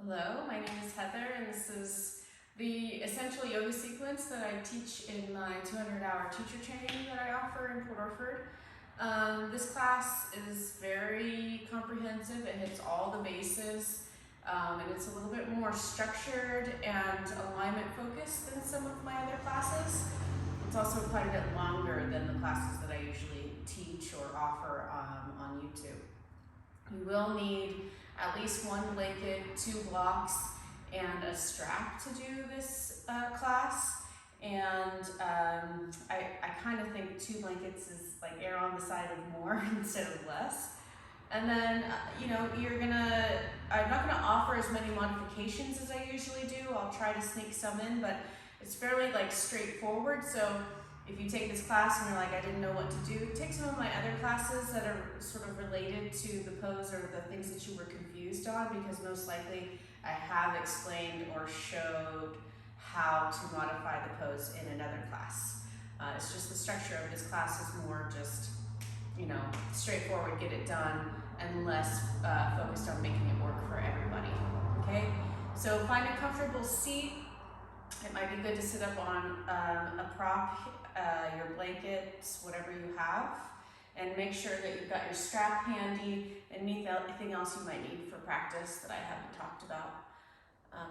Hello, my name is Heather, and this is the essential yoga sequence that I teach in my 200-hour teacher training that I offer in Port Orford. This class is very comprehensive. It hits all the bases, and it's a little bit more structured and alignment focused than some of my other classes. It's also quite a bit longer than the classes that I usually teach or offer on YouTube. You will need at least one blanket, 2 blocks, and a strap to do this class. And I kind of think 2 blankets is like err on the side of more instead of less. And then, I'm not gonna offer as many modifications as I usually do. I'll try to sneak some in, but it's fairly straightforward. So if you take this class and you're like, I didn't know what to do, take some of my other classes that are sort of related to the pose or the things that you were confused on, because most likely I have explained or showed how to modify the pose in another class. It's just the structure of this class is more just, straightforward, get it done, and less focused on making it work for everybody, okay? So find a comfortable seat. It might be good to sit up on a prop, your blankets, whatever you have, and make sure that you've got your strap handy and anything else you might need for practice that I haven't talked about.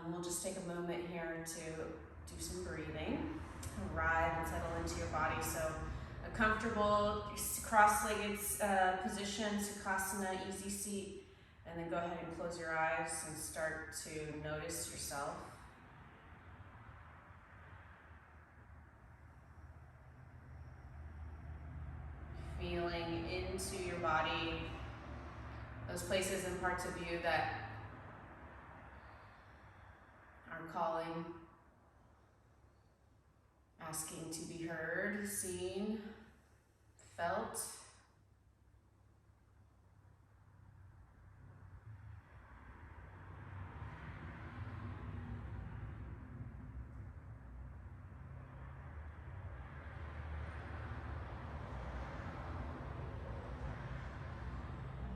We'll just take a moment here to do some breathing, arrive and settle into your body. So a comfortable cross-legged position, Katasana, easy seat, and then go ahead and close your eyes and start to notice yourself. Feeling into your body, those places and parts of you that are calling, asking to be heard, seen, felt.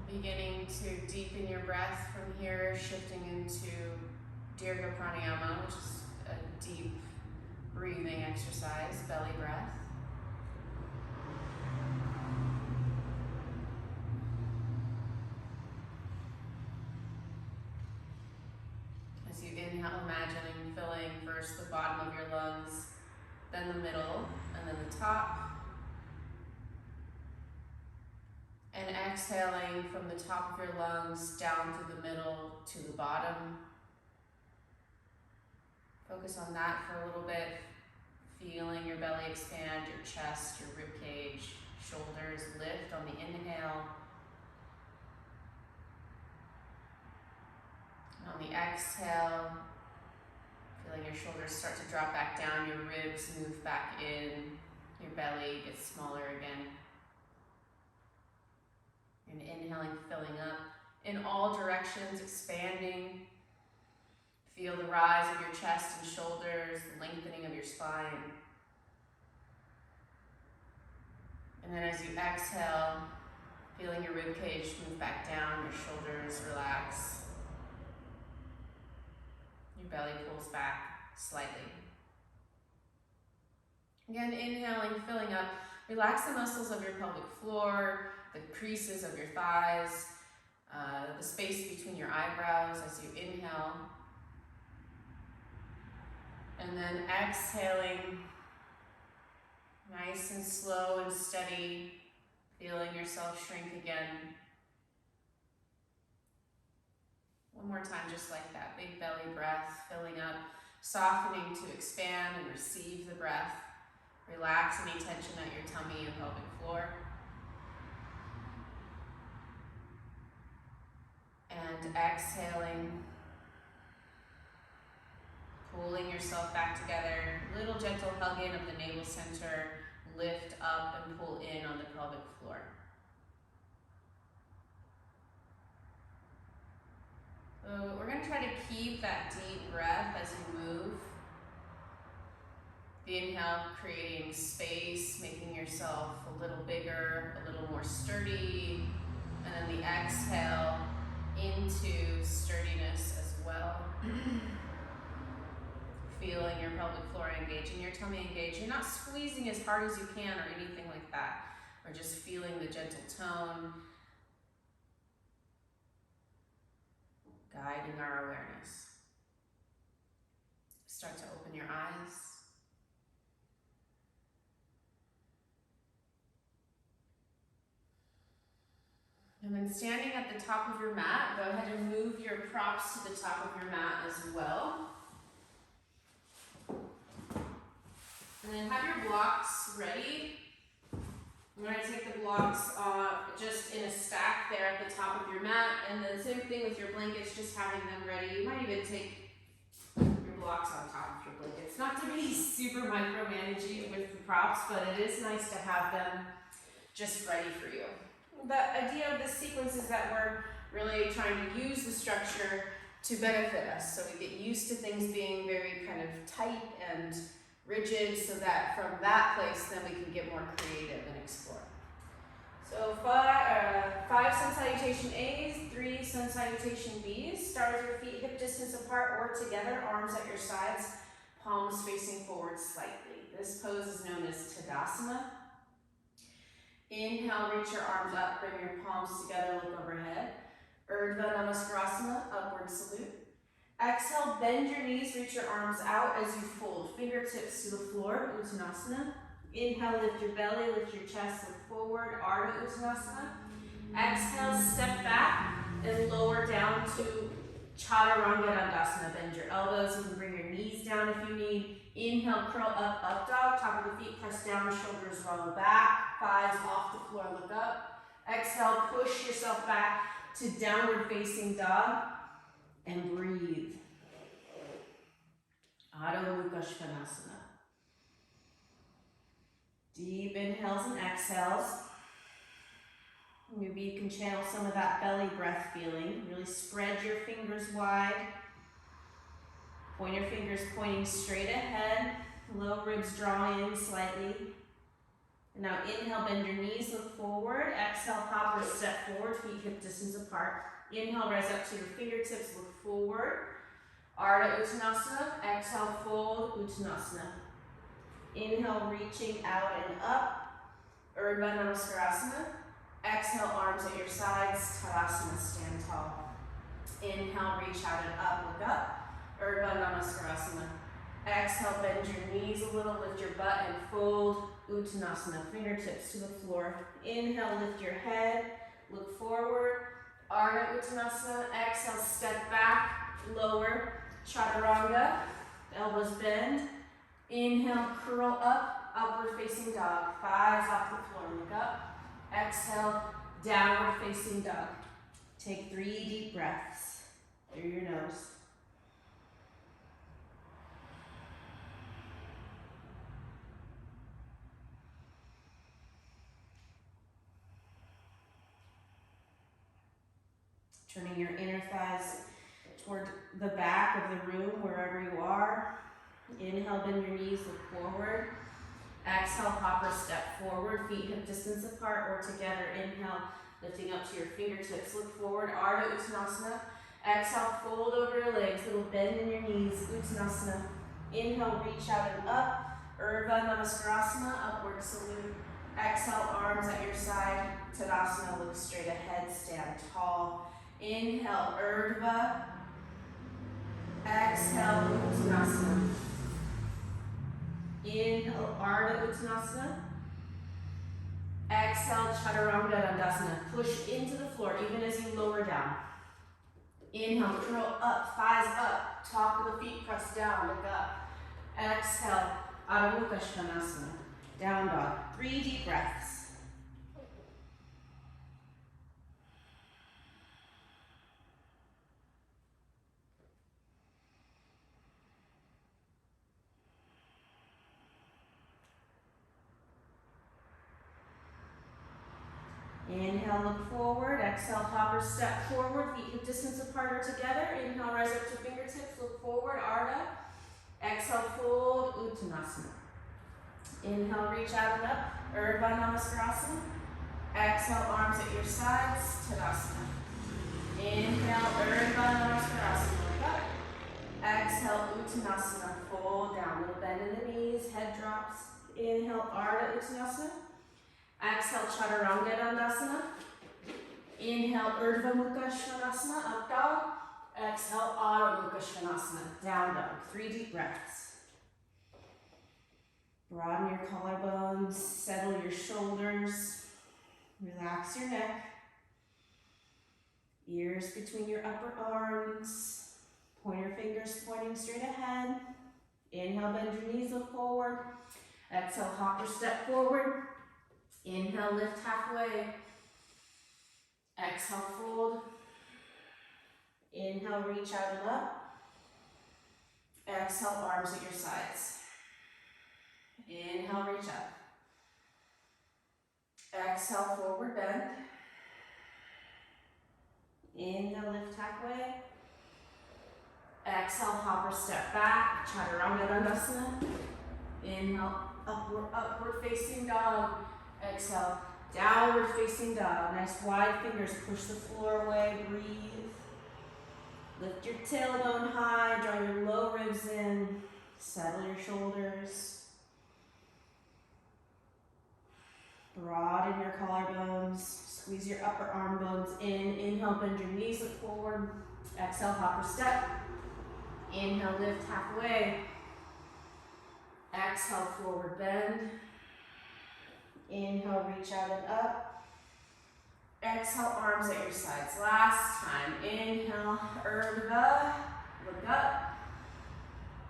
Beginning to deepen your breath from here, shifting into Dirga Pranayama, which is a deep breathing exercise, belly breath. As you inhale, imagining filling first the bottom of your lungs, then the middle, and then the top. And exhaling from the top of your lungs down through the middle to the bottom. Focus on that for a little bit, feeling your belly expand, your chest, your rib cage, shoulders lift on the inhale. And on the exhale, feeling your shoulders start to drop back down, your ribs move back in, your belly gets smaller again. And inhaling, filling up in all directions, expanding. Feel the rise of your chest and shoulders, the lengthening of your spine. And then as you exhale, feeling your rib cage move back down, your shoulders relax. Your belly pulls back slightly. Again, inhaling, filling up. Relax the muscles of your pelvic floor, the creases of your thighs, the space between your eyebrows as you inhale. And then exhaling, nice and slow and steady, feeling yourself shrink again. One more time, just like that, big belly breath, filling up, softening to expand and receive the breath. Relax any tension at your tummy and pelvic floor. And exhaling, pulling yourself back together. Little gentle hug in of the navel center. Lift up and pull in on the pelvic floor. So we're going to try to keep that deep breath as you move. The inhale, creating space, making yourself a little bigger, a little more sturdy. And then the exhale, into sturdiness as well. Feeling your pelvic floor engage and your tummy engage. You're not squeezing as hard as you can or anything like that. We're just feeling the gentle tone, guiding our awareness. Start to open your eyes. And then standing at the top of your mat, go ahead and move your props to the top of your mat as well. And then have your blocks ready. I'm going to take the blocks just in a stack there at the top of your mat. And then same thing with your blankets, just having them ready. You might even take your blocks on top of your blankets. Not to be super micromanaging with the props, but it is nice to have them just ready for you. The idea of this sequence is that we're really trying to use the structure to benefit us. So we get used to things being very kind of tight and rigid, so that from that place then we can get more creative and explore. So five sun salutation A's, 3 sun salutation B's. Start with your feet hip distance apart or together, arms at your sides, palms facing forward slightly. This pose is known as Tadasana. Inhale, reach your arms up, bring your palms together, look overhead. Urdhva Namaskar, upward salute. Exhale, bend your knees, reach your arms out as you fold. Fingertips to the floor, Uttanasana. Inhale, lift your belly, lift your chest, look forward, Ardha Uttanasana. Exhale, step back and lower down to Chaturanga Dandasana. Bend your elbows, you can bring your knees down if you need. Inhale, curl up, up dog, top of the feet press down, shoulders roll back, thighs off the floor, look up. Exhale, push yourself back to downward facing dog and breathe. Adho Mukha Svanasana. Deep inhales and exhales. Maybe you can channel some of that belly breath feeling. Really spread your fingers wide. Pointer fingers pointing straight ahead. Low ribs draw in slightly. And now inhale, bend your knees, look forward. Exhale, hop or step forward, feet hip distance apart. Inhale, rise up to your fingertips, look forward. Ardha Uttanasana. Exhale, fold, Uttanasana. Inhale, reaching out and up. Urdhva Namaskar. Exhale, arms at your sides, Tadasana, stand tall. Inhale, reach out and up, look up. Urdhva Namaskar. Exhale, bend your knees a little, lift your butt and fold, Uttanasana, fingertips to the floor. Inhale, lift your head, look forward, Ardha Uttanasana. Exhale, step back, lower, Chaturanga, elbows bend. Inhale, curl up, upward facing dog, thighs off the floor, look up. Exhale, downward facing dog. Take 3 deep breaths through your nose. Turning your inner thighs toward the back of the room, wherever you are. Inhale, bend your knees, look forward. Exhale, hop or step forward, feet hip distance apart or together. Inhale, lifting up to your fingertips, look forward, Ardha Uttanasana. Exhale, fold over your legs, little bend in your knees, Uttanasana. Inhale, reach out and up, Urdhva Namaskar, upward salute. Exhale, arms at your side, Tadasana, look straight ahead, stand tall. Inhale, Urdhva. Exhale, Uttanasana. Inhale, Ardha Uttanasana. Exhale, Chaturanga Dandasana. Push into the floor even as you lower down. Inhale, curl up, thighs up, top of the feet press down, look up. Exhale, Adho Mukha Svanasana. Down dog. 3 deep breaths. Inhale, look forward. Exhale, hop or step forward. Feet hip distance apart or together. Inhale, rise up to fingertips. Look forward, Ardha. Exhale, fold, Uttanasana. Inhale, reach out and up. Urdhva Namaskar. Exhale, arms at your sides, Tadasana. Inhale, Urdhva Svanasana. Exhale, Uttanasana. Fold down. Little bend in the knees. Head drops. Inhale, Ardha Uttanasana. Exhale, Chaturanga Dandasana. Inhale, Urdhva Mukha Svanasana. Up dog. Exhale, Adho Mukha Svanasana. Down dog. 3 deep breaths. Broaden your collarbones. Settle your shoulders. Relax your neck. Ears between your upper arms. Pointer fingers pointing straight ahead. Inhale, bend your knees, look forward. Exhale, hop or step forward. Inhale, lift halfway. Exhale, fold. Inhale, reach out and up. Exhale, arms at your sides. Inhale, reach up. Exhale, forward bend. Inhale, lift halfway. Exhale, hop or step back. Chaturanga Dandasana. Inhale, upward facing dog. Exhale, downward facing dog. Nice wide fingers, push the floor away, breathe. Lift your tailbone high, draw your low ribs in. Settle your shoulders. Broaden your collarbones. Squeeze your upper arm bones in. Inhale, bend your knees, look forward. Exhale, hop or step. Inhale, lift halfway. Exhale, forward bend. Inhale, reach out and up. Exhale, arms at your sides. Last time. Inhale, Urdhva. Look up.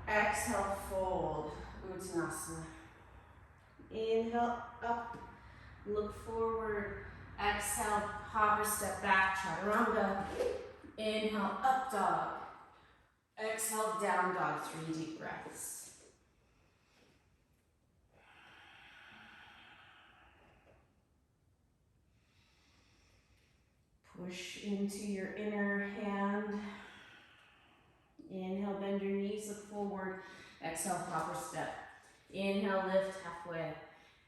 Exhale, fold. Uttanasana. Inhale, up. Look forward. Exhale, hop or step back. Chaturanga. Inhale, up dog. Exhale, down dog. 3 deep breaths. Push into your inner hand. Inhale, bend your knees, look forward. Exhale, hop or step. Inhale, lift halfway.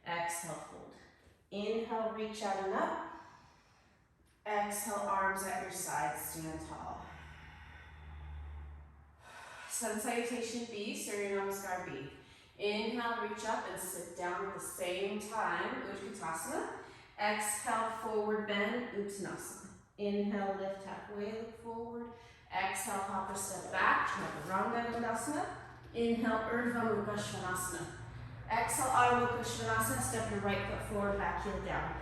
Exhale, fold. Inhale, reach out and up. Exhale, arms at your sides, stand tall. Sun Salutation B, Surya Namaskar B. Inhale, reach up and sit down at the same time, Utkatasana. Exhale, forward bend, Uttanasana. Inhale, lift halfway, look forward. Exhale, hop or step back, Chaturanga Dandasma. Inhale, Urdhva Mukha Svanasana. Exhale, Adho Mukha Svanasana. Step your right foot forward, back heel down.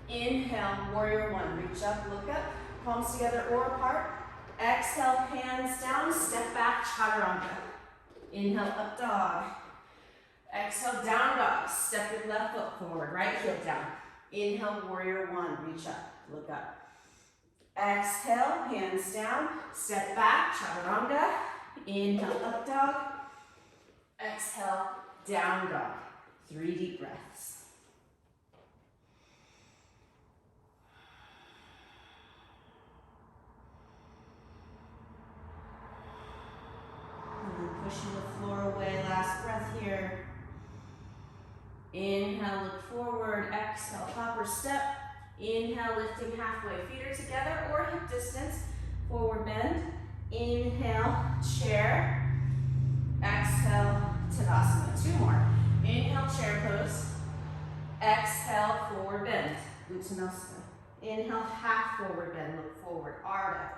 Inhale, Warrior One. Reach up, look up, palms together or apart. Exhale, hands down, step back, Chaturanga. Inhale, up dog. Exhale, down dog. Step your left foot forward, right heel down. Inhale, Warrior One. Reach up, look up. Exhale, hands down, step back, Chaturanga. Inhale, up dog. Exhale, down dog. 3 deep breaths. And then pushing the floor away, last breath here. Inhale, look forward. Exhale, hop or step. Inhale, lifting halfway. Feet are together or hip distance. Forward bend. Inhale, chair. Exhale, Tadasana. 2 more. Inhale, chair pose. Exhale, forward bend. Uttanasana. Inhale, half forward bend. Look forward. Ardha.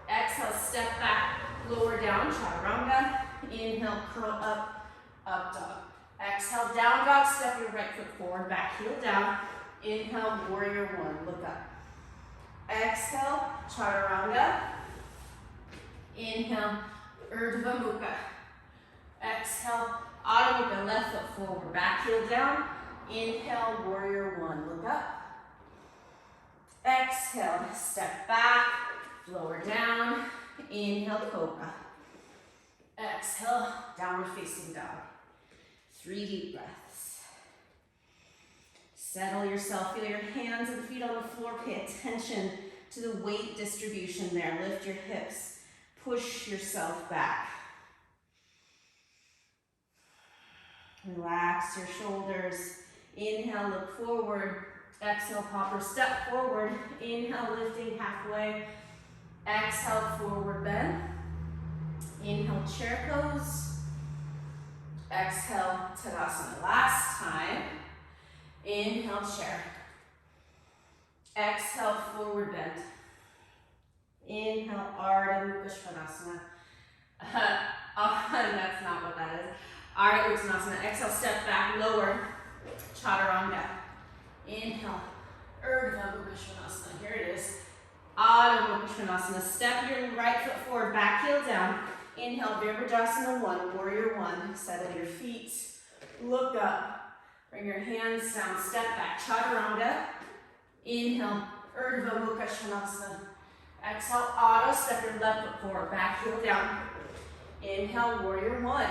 Exhale, step back. Lower down. Chaturanga. Inhale, curl up. Up dog. Exhale, down dog. Step your right foot forward. Back heel down. Inhale, Warrior One. Look up. Exhale, Chaturanga. Inhale, Urdhva Mukha. Exhale, Adho Mukha. Left foot forward. Back heel down. Inhale, Warrior One. Look up. Exhale, step back. Lower down. Inhale, Cobra. Exhale, downward facing dog. 3 deep breaths. Settle yourself. Feel your hands and feet on the floor. Pay attention to the weight distribution there. Lift your hips. Push yourself back. Relax your shoulders. Inhale, look forward. Exhale, hop or step forward. Inhale, lifting halfway. Exhale, forward bend. Inhale, chair pose. Exhale, Tadasana. Last time. Inhale, chair. Exhale, forward bend. Inhale, Ardha Mukha Svanasana. That's not what that is. Ardha Uttanasana. Exhale, step back, lower. Chaturanga. Inhale, Urdhva Mukha Svanasana. Here it is. Adho Mukha Svanasana. Step your right foot forward, back heel down. Inhale, Virabhadrasana 1, Warrior 1. Settle your feet. Look up. Bring your hands down. Step back. Chaturanga. Inhale, Urdhva Mukha Svanasana. Exhale, Adho. Step your left foot forward, back heel down. Inhale, Warrior 1.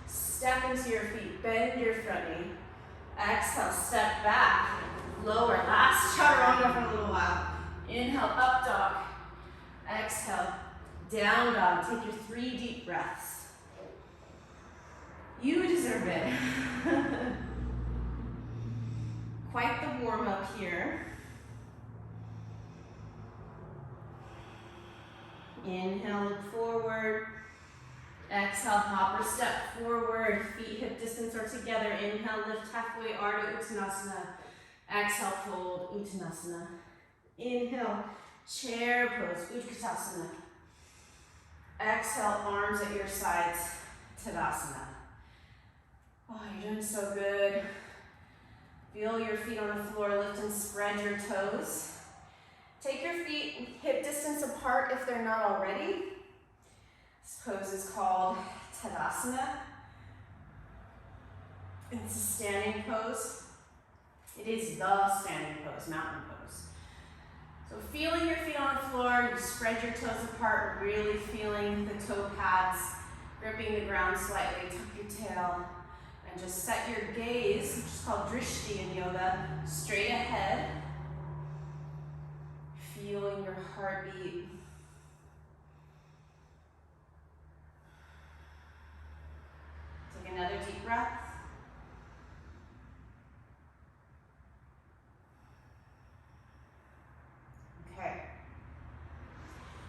Step into your feet. Bend your front knee. Exhale, step back. Lower. Last Chaturanga for a little while. Inhale, up dog. Exhale, down dog. Take your 3 deep breaths. You deserve it. Quite the warm up here. Inhale, look forward. Exhale, hopper step forward. Feet hip distance or together. Inhale, lift halfway, Ardha Uttanasana. Exhale, fold, Uttanasana. Inhale, chair pose, Utkatasana. Exhale, arms at your sides, Tadasana. Oh, you're doing so good. Feel your feet on the floor, lift and spread your toes. Take your feet hip distance apart if they're not already. This pose is called Tadasana. It's a standing pose. It is the standing pose, mountain pose. So feeling your feet on the floor, you spread your toes apart, really feeling the toe pads, gripping the ground slightly, tuck your tail, and just set your gaze, which is called drishti in yoga, straight ahead. Feeling your heartbeat. Take another deep breath. Okay.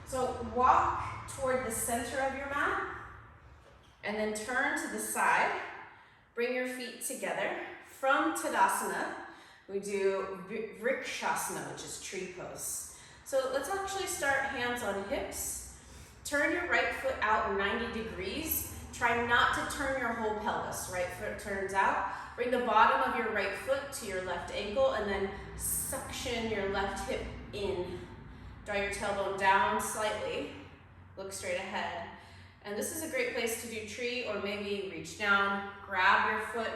So walk toward the center of your mat and then turn to the side. Bring your feet together. From Tadasana, we do Vrikshasana, which is tree pose. So let's actually start hands on hips. Turn your right foot out 90 degrees. Try not to turn your whole pelvis. Right foot turns out. Bring the bottom of your right foot to your left ankle and then suction your left hip in. Draw your tailbone down slightly. Look straight ahead. And this is a great place to do tree, or maybe reach down, grab your foot,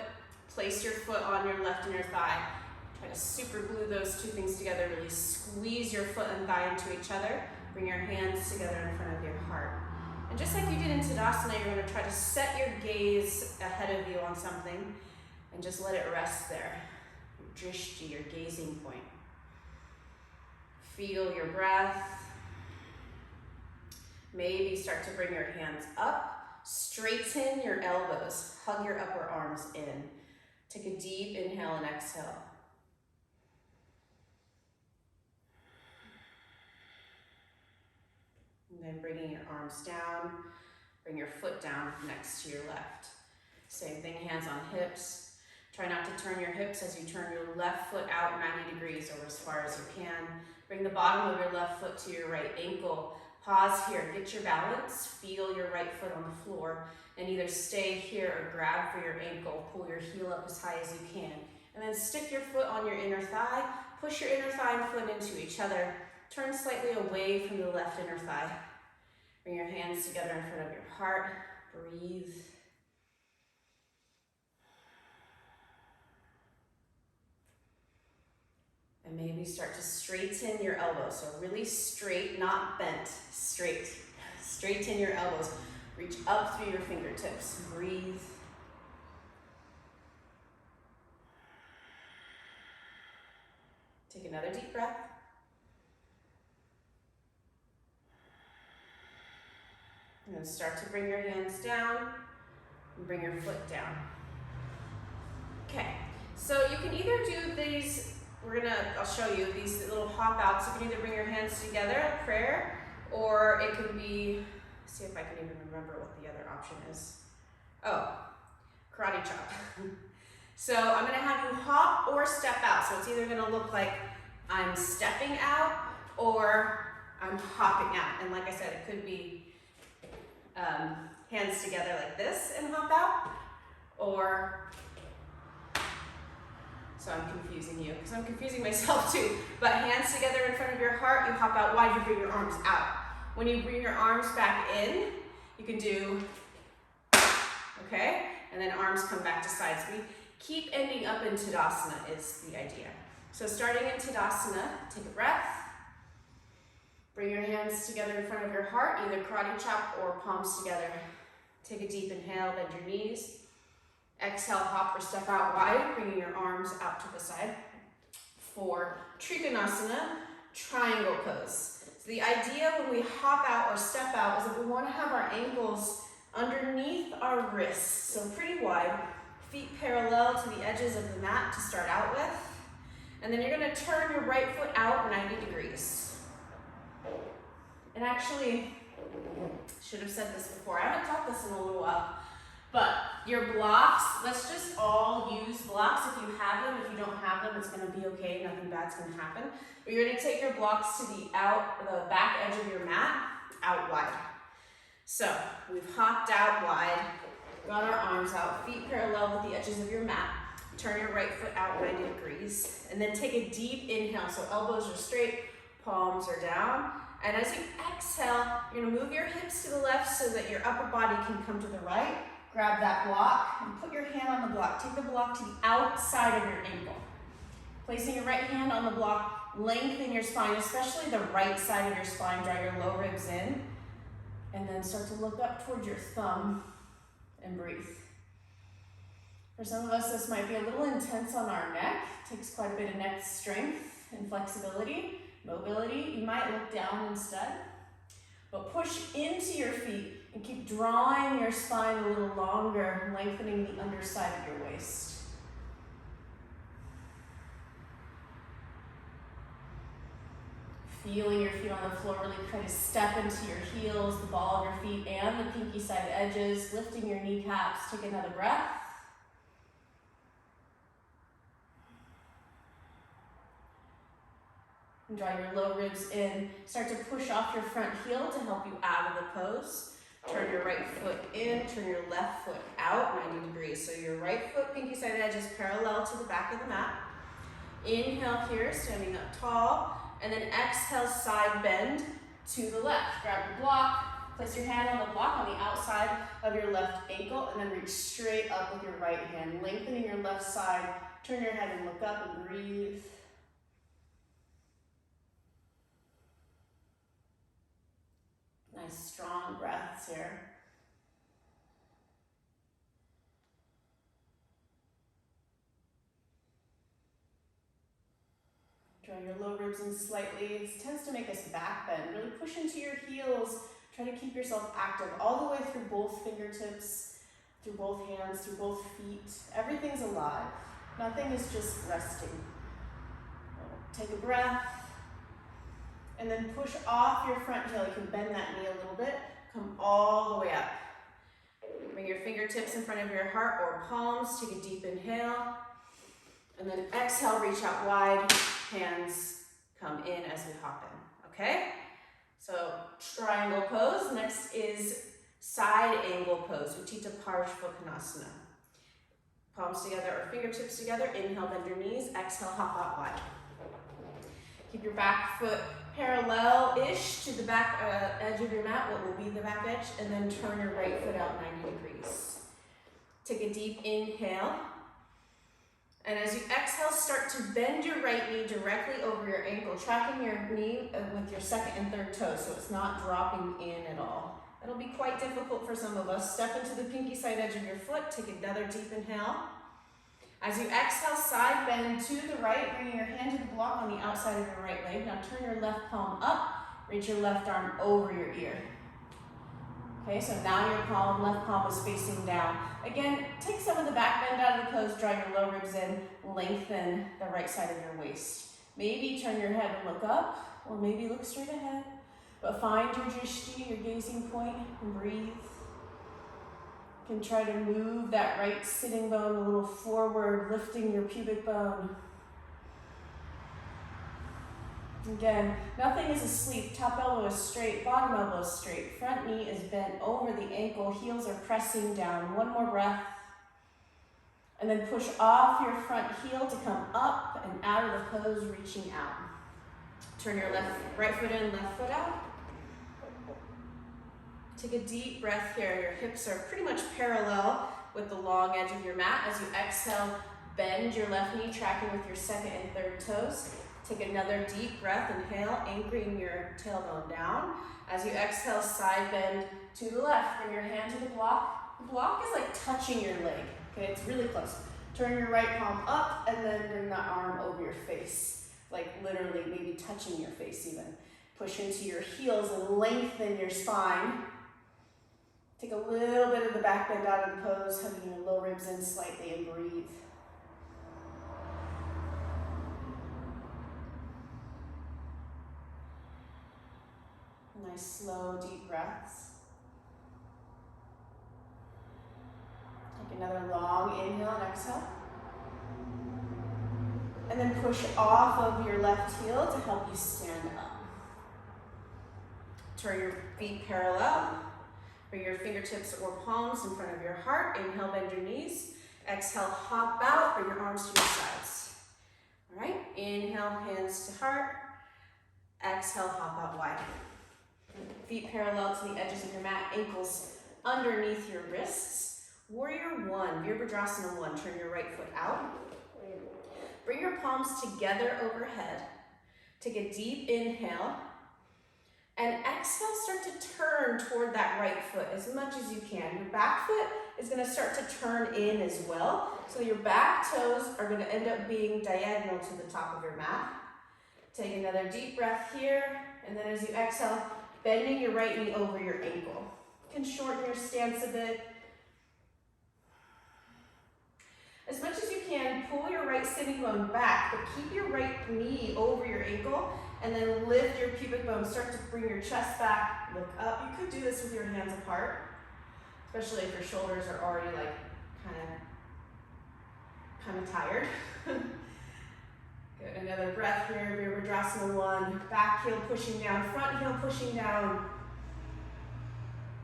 place your foot on your left inner thigh. Try to super glue those two things together. Really squeeze your foot and thigh into each other. Bring your hands together in front of your heart. And just like you did in Tadasana, you're going to try to set your gaze ahead of you on something and just let it rest there. Your drishti, your gazing point. Feel your breath. Maybe start to bring your hands up. Straighten your elbows. Hug your upper arms in. Take a deep inhale and exhale. And then bringing your arms down. Bring your foot down next to your left. Same thing, hands on hips. Try not to turn your hips as you turn your left foot out 90 degrees or as far as you can. Bring the bottom of your left foot to your right ankle. Pause here, get your balance, feel your right foot on the floor, and either stay here or grab for your ankle, pull your heel up as high as you can. And then stick your foot on your inner thigh, push your inner thigh and foot into each other. Turn slightly away from the left inner thigh. Bring your hands together in front of your heart, breathe. And maybe start to straighten your elbows. So really straight, not bent, straight. Straighten your elbows. Reach up through your fingertips. Breathe. Take another deep breath. And then start to bring your hands down and bring your foot down. Okay, so you can either do these, I'll show you these little hop outs. You can either bring your hands together, prayer, or it can be, see if I can even remember what the other option is. Oh, karate chop. So I'm gonna have you hop or step out. So it's either gonna look like I'm stepping out or I'm hopping out. And like I said, it could be hands together like this and hop out, or, so I'm confusing you because I'm confusing myself too, but hands together in front of your heart, you hop out wide, you bring your arms out. When you bring your arms back in, you can do, okay, and then arms come back to sides. We keep ending up in Tadasana is the idea. So starting in Tadasana, take a breath. Bring your hands together in front of your heart, either karate chop or palms together. Take a deep inhale, bend your knees. Exhale, hop or step out wide, bringing your arms out to the side. For Trigonasana, triangle pose. So the idea when we hop out or step out is that we want to have our ankles underneath our wrists, so pretty wide, feet parallel to the edges of the mat to start out with. And then you're going to turn your right foot out 90 degrees. And actually, should have said this before, I haven't taught this in a little while, but your blocks, let's just all use blocks if you have them. If you don't have them, it's gonna be okay, nothing bad's gonna happen. But you're gonna take your blocks to the back edge of your mat, out wide. So we've hopped out wide, got our arms out, feet parallel with the edges of your mat. Turn your right foot out 90 degrees, and then take a deep inhale. So elbows are straight, palms are down. And as you exhale, you're gonna move your hips to the left so that your upper body can come to the right. Grab that block and put your hand on the block. Take the block to the outside of your ankle. Placing your right hand on the block, lengthen your spine, especially the right side of your spine. Draw your low ribs in. And then start to look up towards your thumb and breathe. For some of us, this might be a little intense on our neck. It takes quite a bit of neck strength and flexibility. Mobility, you might look down instead, but push into your feet and keep drawing your spine a little longer, lengthening the underside of your waist. Feeling your feet on the floor, really try to step into your heels, the ball of your feet and the pinky side edges, lifting your kneecaps. Take another breath. And draw your low ribs in. Start to push off your front heel to help you out of the pose. Turn your right foot in, turn your left foot out 90 degrees. So your right foot, pinky side edge is parallel to the back of the mat. Inhale here, standing up tall. And then exhale, side bend to the left. Grab your block, place your hand on the block on the outside of your left ankle, and then reach straight up with your right hand, lengthening your left side. Turn your head and look up and breathe. Nice strong breaths here. Draw your low ribs in slightly. This tends to make us back bend. Really push into your heels. Try to keep yourself active all the way through both fingertips, through both hands, through both feet. Everything's alive. Nothing is just resting. Take a breath. And then push off your front heel. You can bend that knee a little bit. Come all the way up. Bring your fingertips in front of your heart or palms. Take a deep inhale. And then exhale, reach out wide. Hands come in as we hop in, okay? So triangle pose. Next is side angle pose, Utthita Parshvanasana. Palms together or fingertips together. Inhale, bend your knees. Exhale, hop out wide. Keep your back foot parallel-ish to the back edge of your mat, what will be the back edge, and then turn your right foot out 90 degrees. Take a deep inhale. And as you exhale, start to bend your right knee directly over your ankle, tracking your knee with your second and third toes, so it's not dropping in at all. That'll be quite difficult for some of us. Step into the pinky side edge of your foot. Take another deep inhale. As you exhale, side bend to the right, bringing your hand to the block on the outside of your right leg. Now turn your left palm up, reach your left arm over your ear. Okay, so now your left palm is facing down. Again, take some of the back bend out of the pose, draw your low ribs in, lengthen the right side of your waist. Maybe turn your head and look up, or maybe look straight ahead. But find your drishti, your gazing point, and breathe. You can try to move that right sitting bone a little forward, lifting your pubic bone. Again, nothing is asleep. Top elbow is straight, bottom elbow is straight. Front knee is bent over the ankle, heels are pressing down. One more breath. And then push off your front heel to come up and out of the pose, reaching out. Turn your right foot in, left foot out. Take a deep breath here. Your hips are pretty much parallel with the long edge of your mat. As you exhale, bend your left knee, tracking with your second and third toes. Take another deep breath. Inhale, anchoring your tailbone down. As you exhale, side bend to the left. Bring your hand to the block. The block is like touching your leg. Okay, it's really close. Turn your right palm up and then bring that arm over your face. Like literally maybe touching your face even. Push into your heels and lengthen your spine. Take a little bit of the back bend out of the pose, hugging your low ribs in slightly and breathe. Nice, slow, deep breaths. Take another long inhale and exhale. And then push off of your left heel to help you stand up. Turn your feet parallel. Bring your fingertips or palms in front of your heart. Inhale, bend your knees. Exhale, hop out. Bring your arms to your sides. All right, inhale, hands to heart. Exhale, hop out wide. Feet parallel to the edges of your mat, ankles underneath your wrists. Warrior one, Virabhadrasana one. Turn your right foot out. Bring your palms together overhead. Take a deep inhale. And exhale, start to turn toward that right foot as much as you can. Your back foot is going to start to turn in as well. So your back toes are going to end up being diagonal to the top of your mat. Take another deep breath here. And then as you exhale, bending your right knee over your ankle. You can shorten your stance a bit. As much as you can, pull your right sitting bone back, but keep your right knee over your ankle, and then lift your pubic bone. Start to bring your chest back, look up. You could do this with your hands apart, especially if your shoulders are already like kind of tired. Good, another breath here, Virabhadrasana one. Back heel pushing down, front heel pushing down.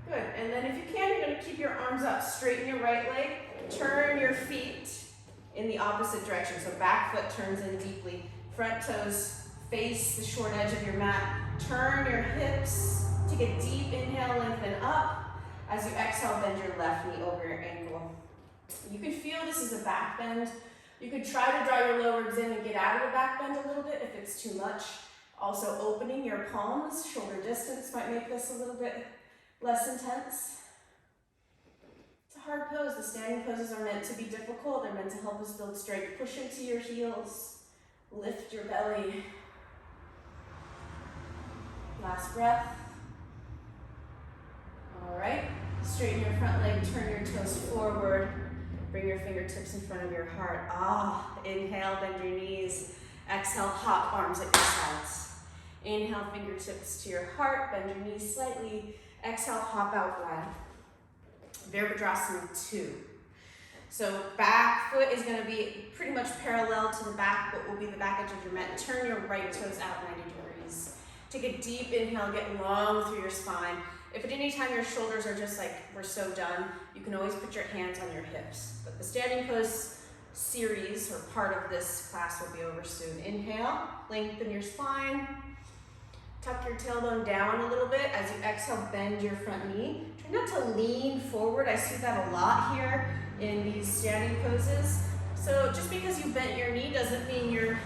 Good, and then if you can, you're gonna keep your arms up, straighten your right leg, turn your feet in the opposite direction. So back foot turns in deeply, front toes face the short edge of your mat. Turn your hips, take a deep inhale, lengthen up. As you exhale, bend your left knee over your ankle. You can feel this is a back bend. You could try to draw your low ribs in and get out of the back bend a little bit if it's too much. Also opening your palms, shoulder distance might make this a little bit less intense. It's a hard pose. The standing poses are meant to be difficult. They're meant to help us build strength. Push into your heels. Lift your belly. Last breath. All right. Straighten your front leg. Turn your toes forward. Bring your fingertips in front of your heart. Inhale, bend your knees. Exhale, hop arms at your sides. Inhale, fingertips to your heart. Bend your knees slightly. Exhale, hop out wide. Virabhadrasana 2. So back foot is going to be pretty much parallel to the back, what will be the back edge of your mat. Turn your right toes out 90 degrees. Take a deep inhale, get long through your spine. If at any time your shoulders are just like, we're so done, you can always put your hands on your hips. But the standing pose series, or part of this class, will be over soon. Inhale, lengthen your spine. Tuck your tailbone down a little bit. As you exhale, bend your front knee. Try not to lean forward. I see that a lot here in these standing poses. So just because you bent your knee doesn't mean you're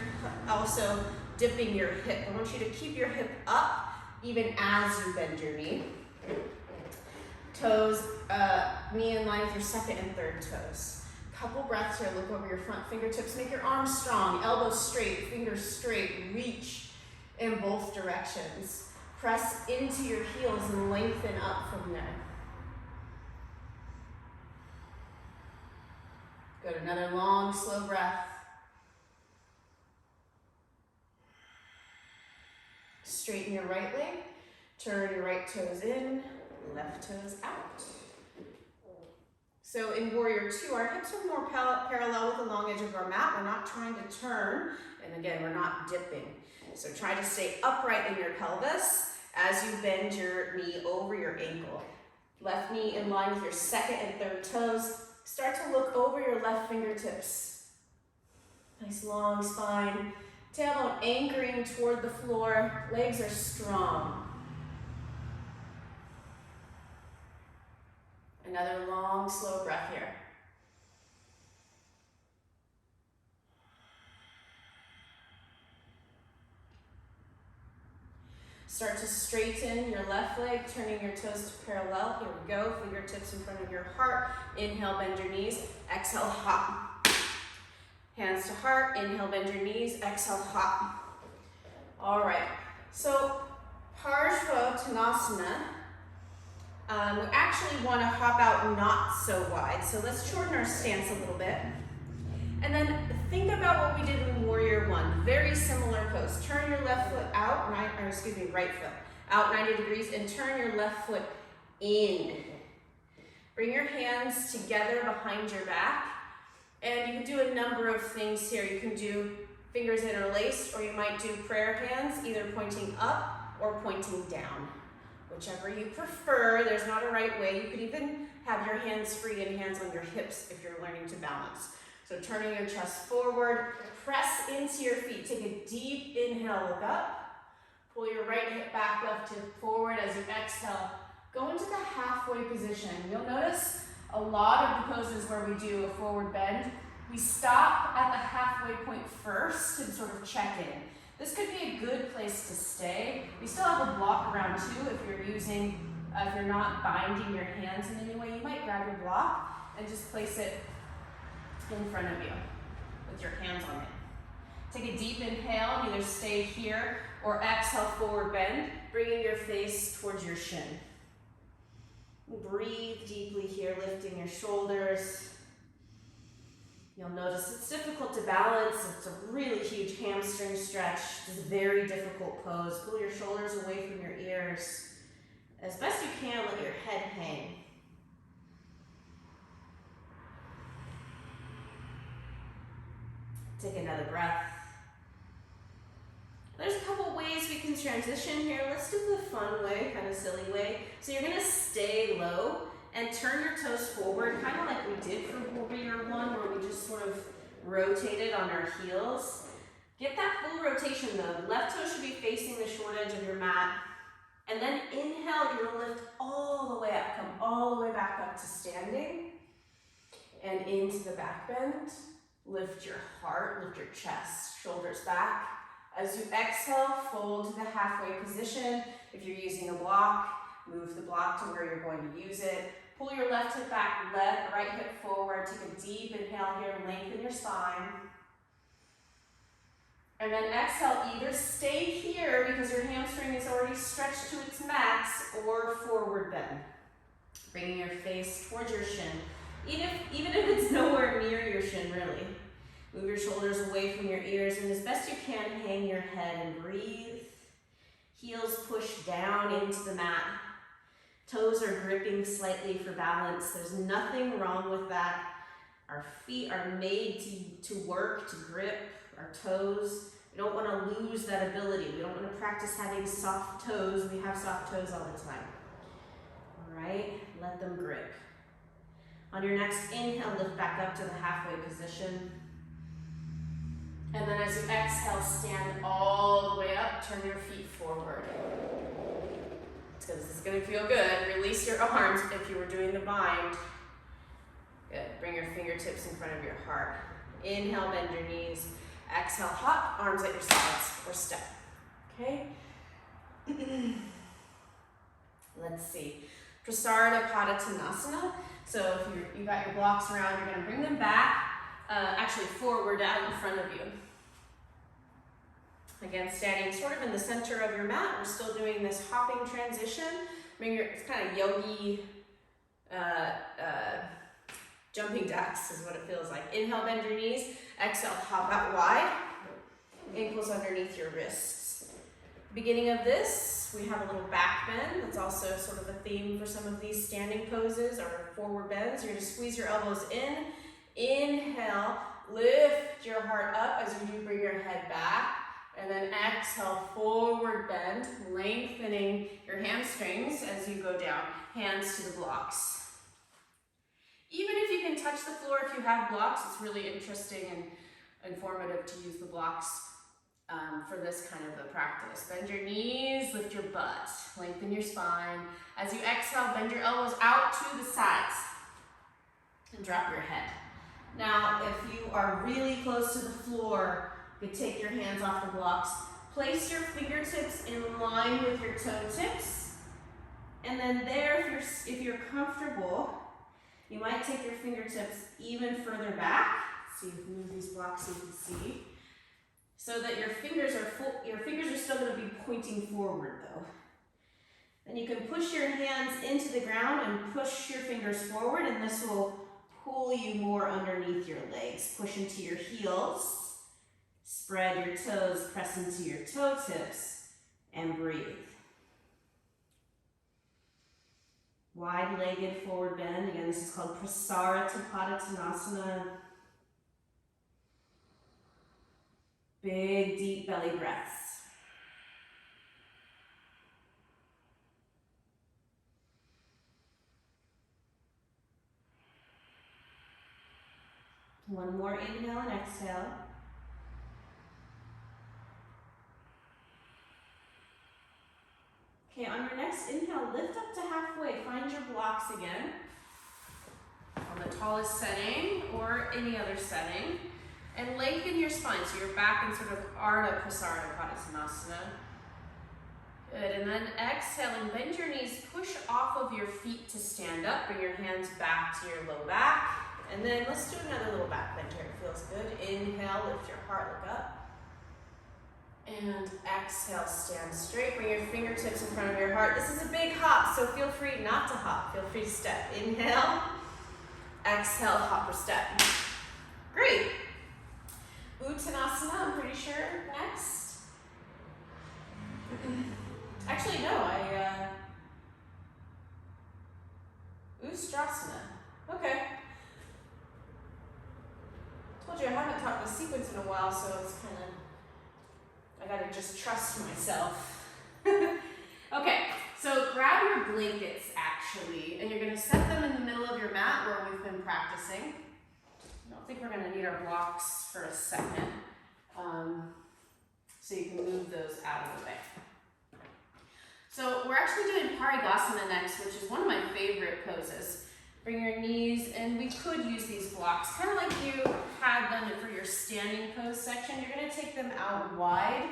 also dipping your hip. I want you to keep your hip up even as you bend your knee. Toes, knee in line with your second and third toes. Couple breaths here. Look over your front fingertips. Make your arms strong. Elbows straight, fingers straight. Reach in both directions. Press into your heels and lengthen up from there. Good, another long, slow breath. Straighten your right leg. Turn your right toes in, left toes out. So in Warrior 2, our hips are more parallel with the long edge of our mat. We're not trying to turn, and again, we're not dipping. So try to stay upright in your pelvis as you bend your knee over your ankle. Left knee in line with your second and third toes. Start to look over your left fingertips. Nice long spine. Tailbone anchoring toward the floor. Legs are strong. Another long, slow breath here. Start to straighten your left leg, turning your toes to parallel. Here we go, fingertips in front of your heart. Inhale, bend your knees. Exhale, hop. Hands to heart, inhale, bend your knees. Exhale, hop. All right, so Tanasana. We actually want to hop out not so wide, so let's shorten our stance a little bit. And then think about what we did in Warrior 1, very similar pose. Turn your left foot out, right foot out 90 degrees, and turn your left foot in. Bring your hands together behind your back, and you can do a number of things here. You can do fingers interlaced, or you might do prayer hands, either pointing up or pointing down. Whichever you prefer, there's not a right way. You could even have your hands free and hands on your hips if you're learning to balance. So turning your chest forward, press into your feet. Take a deep inhale, look up. Pull your right hip back, left hip forward as you exhale. Go into the halfway position. You'll notice a lot of the poses where we do a forward bend, we stop at the halfway point first and sort of check in. This could be a good place to stay. We still have a block around too if you're not binding your hands in any way. You might grab your block and just place it in front of you with your hands on it. Take a deep inhale, and either stay here or exhale, forward bend, bringing your face towards your shin. Breathe deeply here, lifting your shoulders. You'll notice it's difficult to balance. It's a really huge hamstring stretch. It's a very difficult pose. Pull your shoulders away from your ears. As best you can, let your head hang. Take another breath. There's a couple ways we can transition here. Let's do the fun way, kind of silly way. So you're gonna stay low and turn your toes forward, kind of like we did for Warrior 1, where we just sort of rotated on our heels. Get that full rotation though. Left toe should be facing the short edge of your mat. And then inhale, you're gonna lift all the way up, come all the way back up to standing and into the back bend. Lift your heart, lift your chest, shoulders back. As you exhale, fold to the halfway position. If you're using a block, move the block to where you're going to use it. Pull your left hip back, right hip forward. Take a deep inhale here, lengthen your spine. And then exhale, either stay here because your hamstring is already stretched to its max, or forward bend. Bringing your face towards your shin. Even if it's nowhere near your shin, really. Move your shoulders away from your ears, and as best you can, hang your head and breathe. Heels push down into the mat. Toes are gripping slightly for balance. There's nothing wrong with that. Our feet are made to work, to grip our toes. We don't want to lose that ability. We don't want to practice having soft toes. We have soft toes all the time. All right, let them grip. On your next inhale, lift back up to the halfway position. And then as you exhale, stand all the way up, turn your feet forward. Because this is going to feel good. Release your arms if you were doing the bind. Good. Bring your fingertips in front of your heart. Inhale, bend your knees. Exhale, hop, arms at your sides, or step. Okay? Let's see. Tanasana. So if you got your blocks around, you're going to bring them back, actually forward out in front of you. Again, standing sort of in the center of your mat. We're still doing this hopping transition. It's kind of yogi jumping jacks is what it feels like. Inhale, bend your knees. Exhale, hop out wide. Ankles underneath your wrists. Beginning of this, we have a little back bend. That's also sort of a theme for some of these standing poses or forward bends. You're going to squeeze your elbows in. Inhale, lift your heart up as you do bring your head back. And then exhale, forward bend, lengthening your hamstrings as you go down. Hands to the blocks. Even if you can touch the floor if you have blocks, it's really interesting and informative to use the blocks for this kind of a practice. Bend your knees, lift your butt, lengthen your spine. As you exhale, bend your elbows out to the sides and drop your head. Now, if you are really close to the floor, you can take your hands off the blocks. Place your fingertips in line with your toe tips. And then there, if you're comfortable, you might take your fingertips even further back. So you can move these blocks so you can see. So that your fingers are still going to be pointing forward though. Then you can push your hands into the ground and push your fingers forward, and this will pull you more underneath your legs. Push into your heels, spread your toes, press into your toe tips, and breathe. Wide-legged forward bend. Again, this is called Tanasana. Big, deep belly breaths. One more inhale and exhale. Okay, on your next inhale, lift up to halfway. Find your blocks again. On the tallest setting or any other setting. And lengthen your spine, so you're back in sort of Ardha Prasarada Katasana. Good, and then exhaling, bend your knees, push off of your feet to stand up, bring your hands back to your low back. And then let's do another little back bend here, it feels good. Inhale, lift your heart, look up. And exhale, stand straight, bring your fingertips in front of your heart. This is a big hop, so feel free not to hop, feel free to step. Inhale, exhale, hop or step. Great. Uttanasana, I'm pretty sure, next. Actually, no, Ustrasana. Okay. Told you I haven't taught the sequence in a while, so it's kind of, I gotta just trust myself. Okay, so grab your blankets, actually, and you're gonna set them in the middle of your mat where we've been practicing. I don't think we're going to need our blocks for a second, so you can move those out of the way. So we're actually doing Trigonasana next, which is one of my favorite poses. Bring your knees, and we could use these blocks, kind of like you had them for your standing pose section. You're going to take them out wide,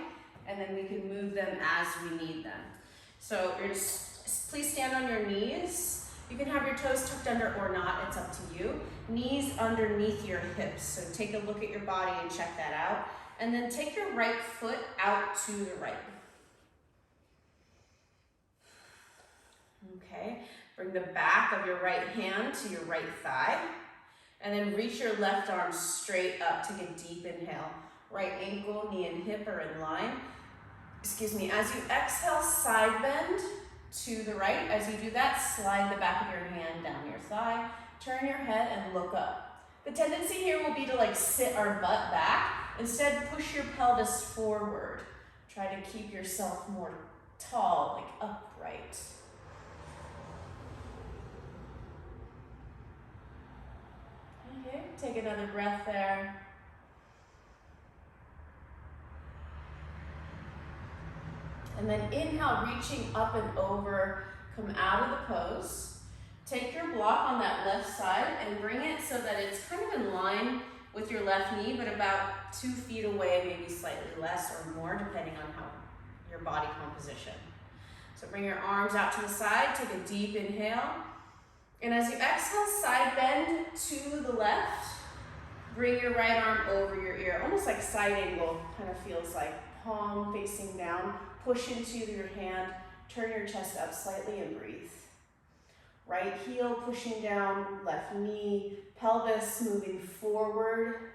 and then we can move them as we need them. So you're just, please stand on your knees. You can have your toes tucked under or not, it's up to you. Knees underneath your hips, so take a look at your body and check that out. And then take your right foot out to the right. Okay, bring the back of your right hand to your right thigh. And then reach your left arm straight up, take a deep inhale. Right ankle, knee, and hip are in line. Excuse me, as you exhale, side bend to the right. As you do that, slide the back of your hand down your thigh, turn your head and look up. The tendency here will be to like sit our butt back. Instead, push your pelvis forward. Try to keep yourself more tall, like upright. Okay, take another breath there. And then inhale, reaching up and over, come out of the pose. Take your block on that left side and bring it so that it's kind of in line with your left knee, but about 2 feet away, maybe slightly less or more, depending on how your body composition. So bring your arms out to the side, take a deep inhale. And as you exhale, side bend to the left. Bring your right arm over your ear, almost like side angle, kind of feels like palm facing down. Push into your hand, turn your chest up slightly and breathe. Right heel pushing down, left knee, pelvis moving forward.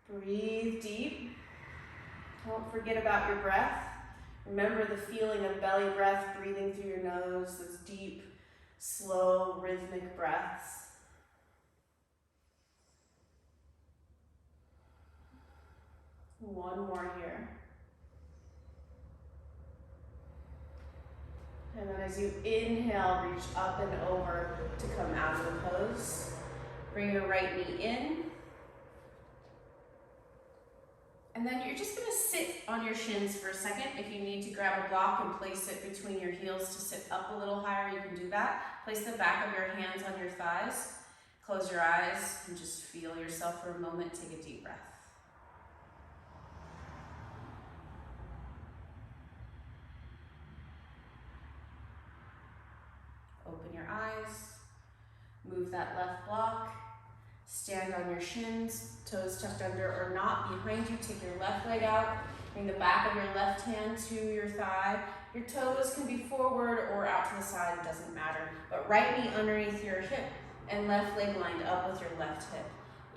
Breathe deep. Don't forget about your breath. Remember the feeling of belly breath, breathing through your nose, those deep, slow, rhythmic breaths. One more here. And then as you inhale, reach up and over to come out of the pose. Bring your right knee in. And then you're just gonna sit on your shins for a second. If you need to grab a block and place it between your heels to sit up a little higher, you can do that. Place the back of your hands on your thighs. Close your eyes and just feel yourself for a moment. Take a deep breath. Open your eyes. Move that left block. Stand on your shins, toes tucked under or not behind you. Take your left leg out. Bring the back of your left hand to your thigh. Your toes can be forward or out to the side, it doesn't matter. But right knee underneath your hip and left leg lined up with your left hip.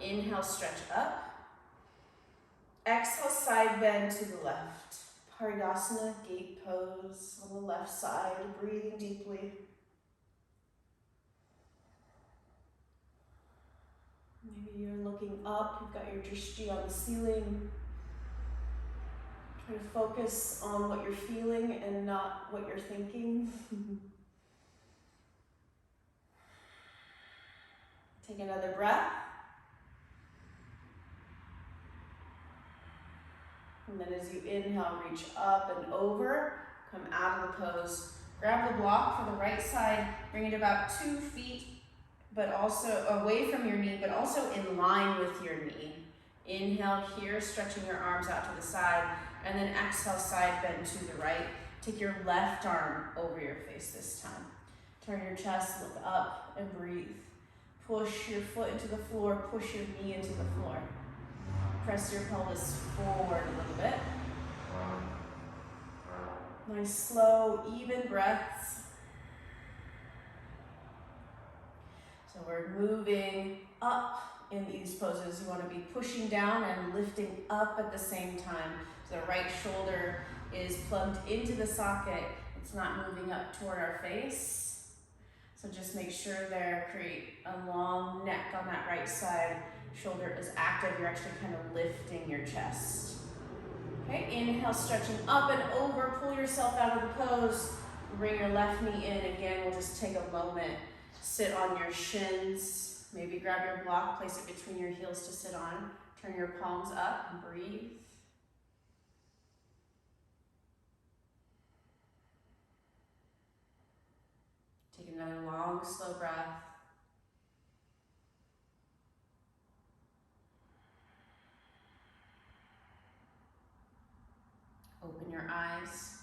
Inhale, stretch up. Exhale, side bend to the left. Tadasana, gate pose on the left side, breathing deeply. Maybe you're looking up, you've got your drishti on the ceiling. Try to focus on what you're feeling and not what you're thinking. Take another breath. And then as you inhale, reach up and over, come out of the pose. Grab the block for the right side, bring it about 2 feet, but also away from your knee, but also in line with your knee. Inhale here, stretching your arms out to the side, and then exhale, side bend to the right. Take your left arm over your face this time. Turn your chest, look up, and breathe. Push your foot into the floor, push your knee into the floor. Press your pelvis forward a little bit. Nice, slow, even breaths. So we're moving up in these poses. You want to be pushing down and lifting up at the same time. So the right shoulder is plugged into the socket. It's not moving up toward our face. So just make sure there, create a long neck on that right side. Shoulder is active. You're actually kind of lifting your chest. Okay, inhale, stretching up and over. Pull yourself out of the pose. Bring your left knee in. Again, we'll just take a moment. Sit on your shins. Maybe grab your block, place it between your heels to sit on. Turn your palms up and breathe. Take another long, slow breath. Open your eyes.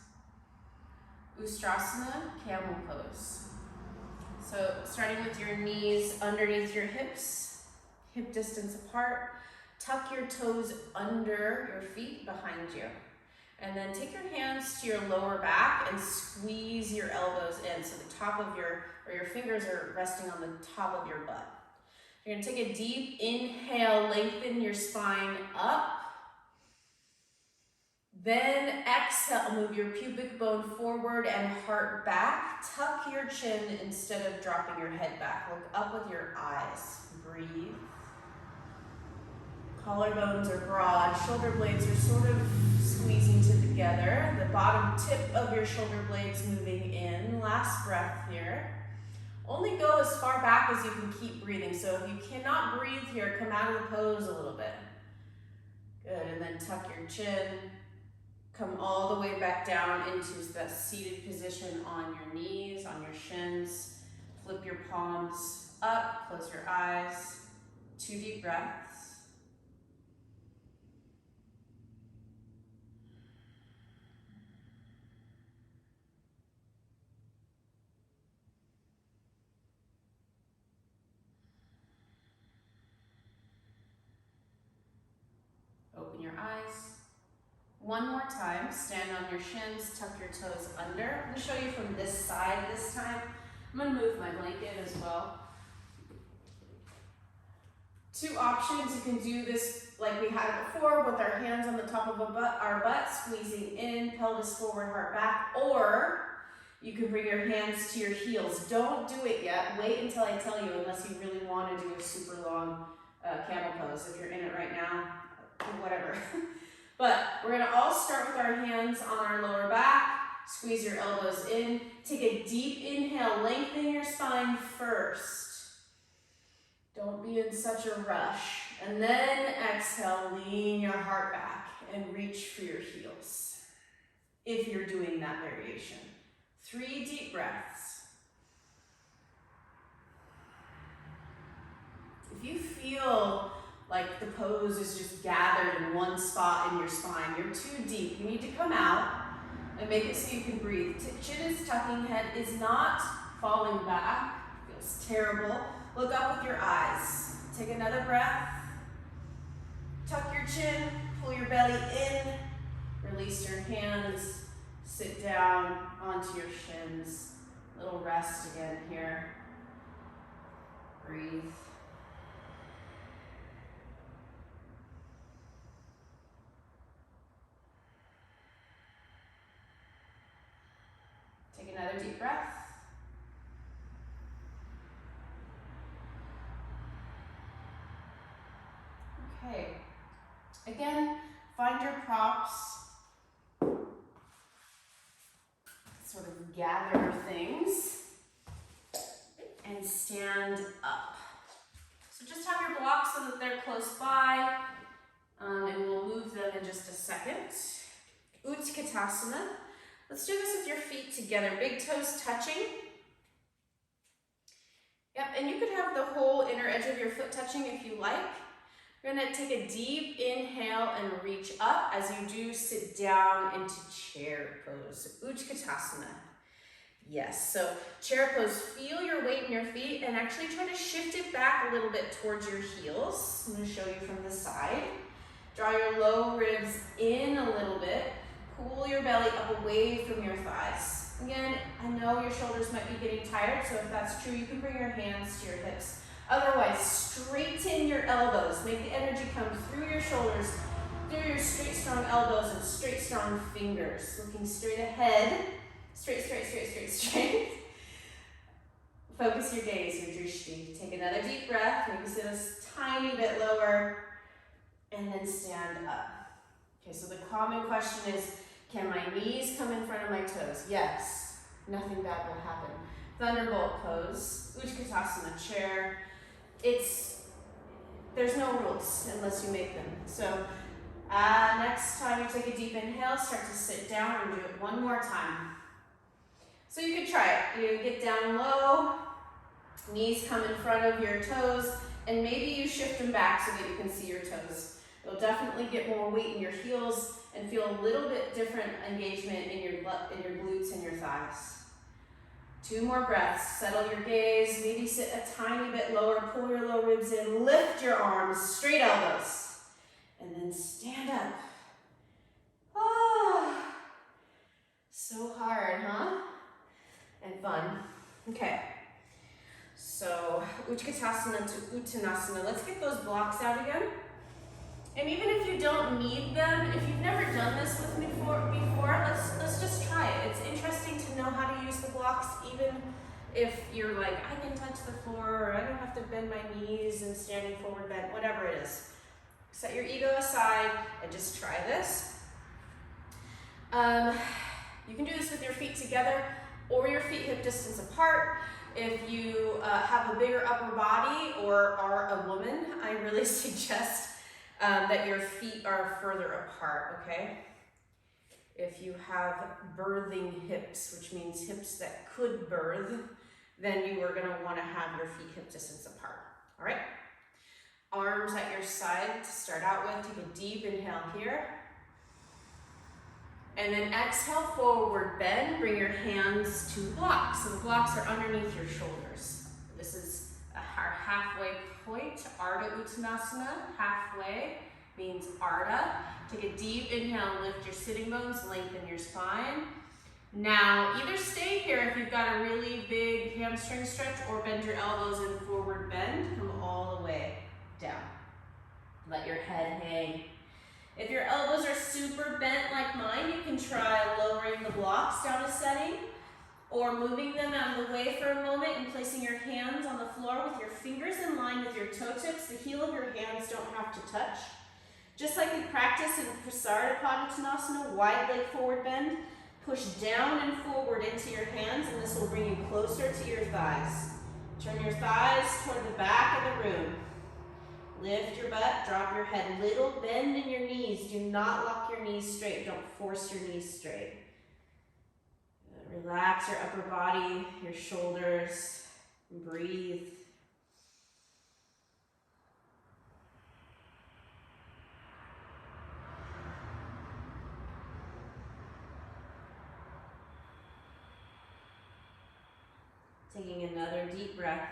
Ustrasana, camel pose. So starting with your knees underneath your hips, hip distance apart. Tuck your toes under your feet behind you. And then take your hands to your lower back and squeeze your elbows in. So the top of your fingers are resting on the top of your butt. You're gonna take a deep inhale, lengthen your spine up. Then exhale, move your pubic bone forward and heart back. Tuck your chin instead of dropping your head back. Look up with your eyes. Breathe. Collarbones are broad. Shoulder blades are sort of squeezing together. The bottom tip of your shoulder blades moving in. Last breath here. Only go as far back as you can keep breathing. So if you cannot breathe here, come out of the pose a little bit. Good, and then tuck your chin. Come all the way back down into that seated position on your knees, on your shins. Flip your palms up, close your eyes. 2 deep breaths. Open your eyes. One more time, stand on your shins, tuck your toes under. I'm going to show you from this side this time. I'm going to move my blanket as well. Two options. You can do this like we had it before with our hands on the top of our butt, squeezing in, pelvis forward, heart back, or you can bring your hands to your heels. Don't do it yet. Wait until I tell you, unless you really want to do a super long camel pose. If you're in it right now, whatever. But we're gonna all start with our hands on our lower back. Squeeze your elbows in. Take a deep inhale. Lengthen your spine first. Don't be in such a rush. And then exhale, lean your heart back and reach for your heels. If you're doing that variation. 3 deep breaths. If you feel like the pose is just gathered in one spot in your spine, you're too deep. You need to come out and make it so you can breathe. Chin is tucking, head is not falling back. Feels terrible. Look up with your eyes. Take another breath. Tuck your chin, pull your belly in, release your hands, sit down onto your shins. Little rest again here. Breathe. Take another deep breath. Okay, again, find your props, sort of gather things, and stand up. So just have your blocks so that they're close by, and we'll move them in just a second. Katasana. Let's do this with your feet together, big toes touching. Yep, and you could have the whole inner edge of your foot touching if you like. You're gonna take a deep inhale and reach up. As you do, sit down into chair pose, Katasana. Yes, so chair pose, feel your weight in your feet and actually try to shift it back a little bit towards your heels. I'm gonna show you from the side. Draw your low ribs in a little bit. Pull your belly up away from your thighs. Again, I know your shoulders might be getting tired, so if that's true, you can bring your hands to your hips. Otherwise, straighten your elbows. Make the energy come through your shoulders, through your straight, strong elbows and straight, strong fingers. Looking straight ahead. Straight, straight, straight, straight, straight. Focus your gaze, your drishti. Take another deep breath. Maybe sit a tiny bit lower. And then stand up. Okay, so the common question is, can my knees come in front of my toes? Yes. Nothing bad will happen. Thunderbolt pose. Katasana chair. There's no rules unless you make them. So next time you take a deep inhale, start to sit down and do it one more time. So you can try it. You get down low, knees come in front of your toes, and maybe you shift them back so that you can see your toes. You'll definitely get more weight in your heels and feel a little bit different engagement in your glutes and your thighs. 2 more breaths. Settle your gaze. Maybe sit a tiny bit lower. Pull your low ribs in. Lift your arms. Straight elbows. And then stand up. Ah, so hard, huh? And fun. Okay. So, Katasana to Uttanasana. Let's get those blocks out again. And even if you don't need them, if you've never done this with me before, let's just try it. It's interesting to know how to use the blocks, even if you're like, I can touch the floor, or I don't have to bend my knees and standing forward bent, whatever it is. Set your ego aside and just try this. You can do this with your feet together or your feet hip distance apart. If you have a bigger upper body or are a woman, I really suggest that your feet are further apart, okay? If you have birthing hips, which means hips that could birth, then you are gonna wanna have your feet hip distance apart, all right? Arms at your side to start out with. Take a deep inhale here. And then exhale, forward bend. Bring your hands to blocks. So the blocks are underneath your shoulders. This is our halfway point, Ardha Uttanasana. Halfway means Ardha. Take a deep inhale, lift your sitting bones, lengthen your spine. Now, either stay here if you've got a really big hamstring stretch, or bend your elbows in forward bend. Come all the way down. Let your head hang. If your elbows are super bent like mine, you can try lowering the blocks down a setting or moving them out of the way for a moment and placing your hands on the floor with your fingers in line with your toe tips. The heel of your hands don't have to touch. Just like we practice in Tanasana, wide leg forward bend, push down and forward into your hands, and this will bring you closer to your thighs. Turn your thighs toward the back of the room. Lift your butt, drop your head, little bend in your knees. Do not lock your knees straight. Don't force your knees straight. Relax your upper body, your shoulders, and breathe. Taking another deep breath.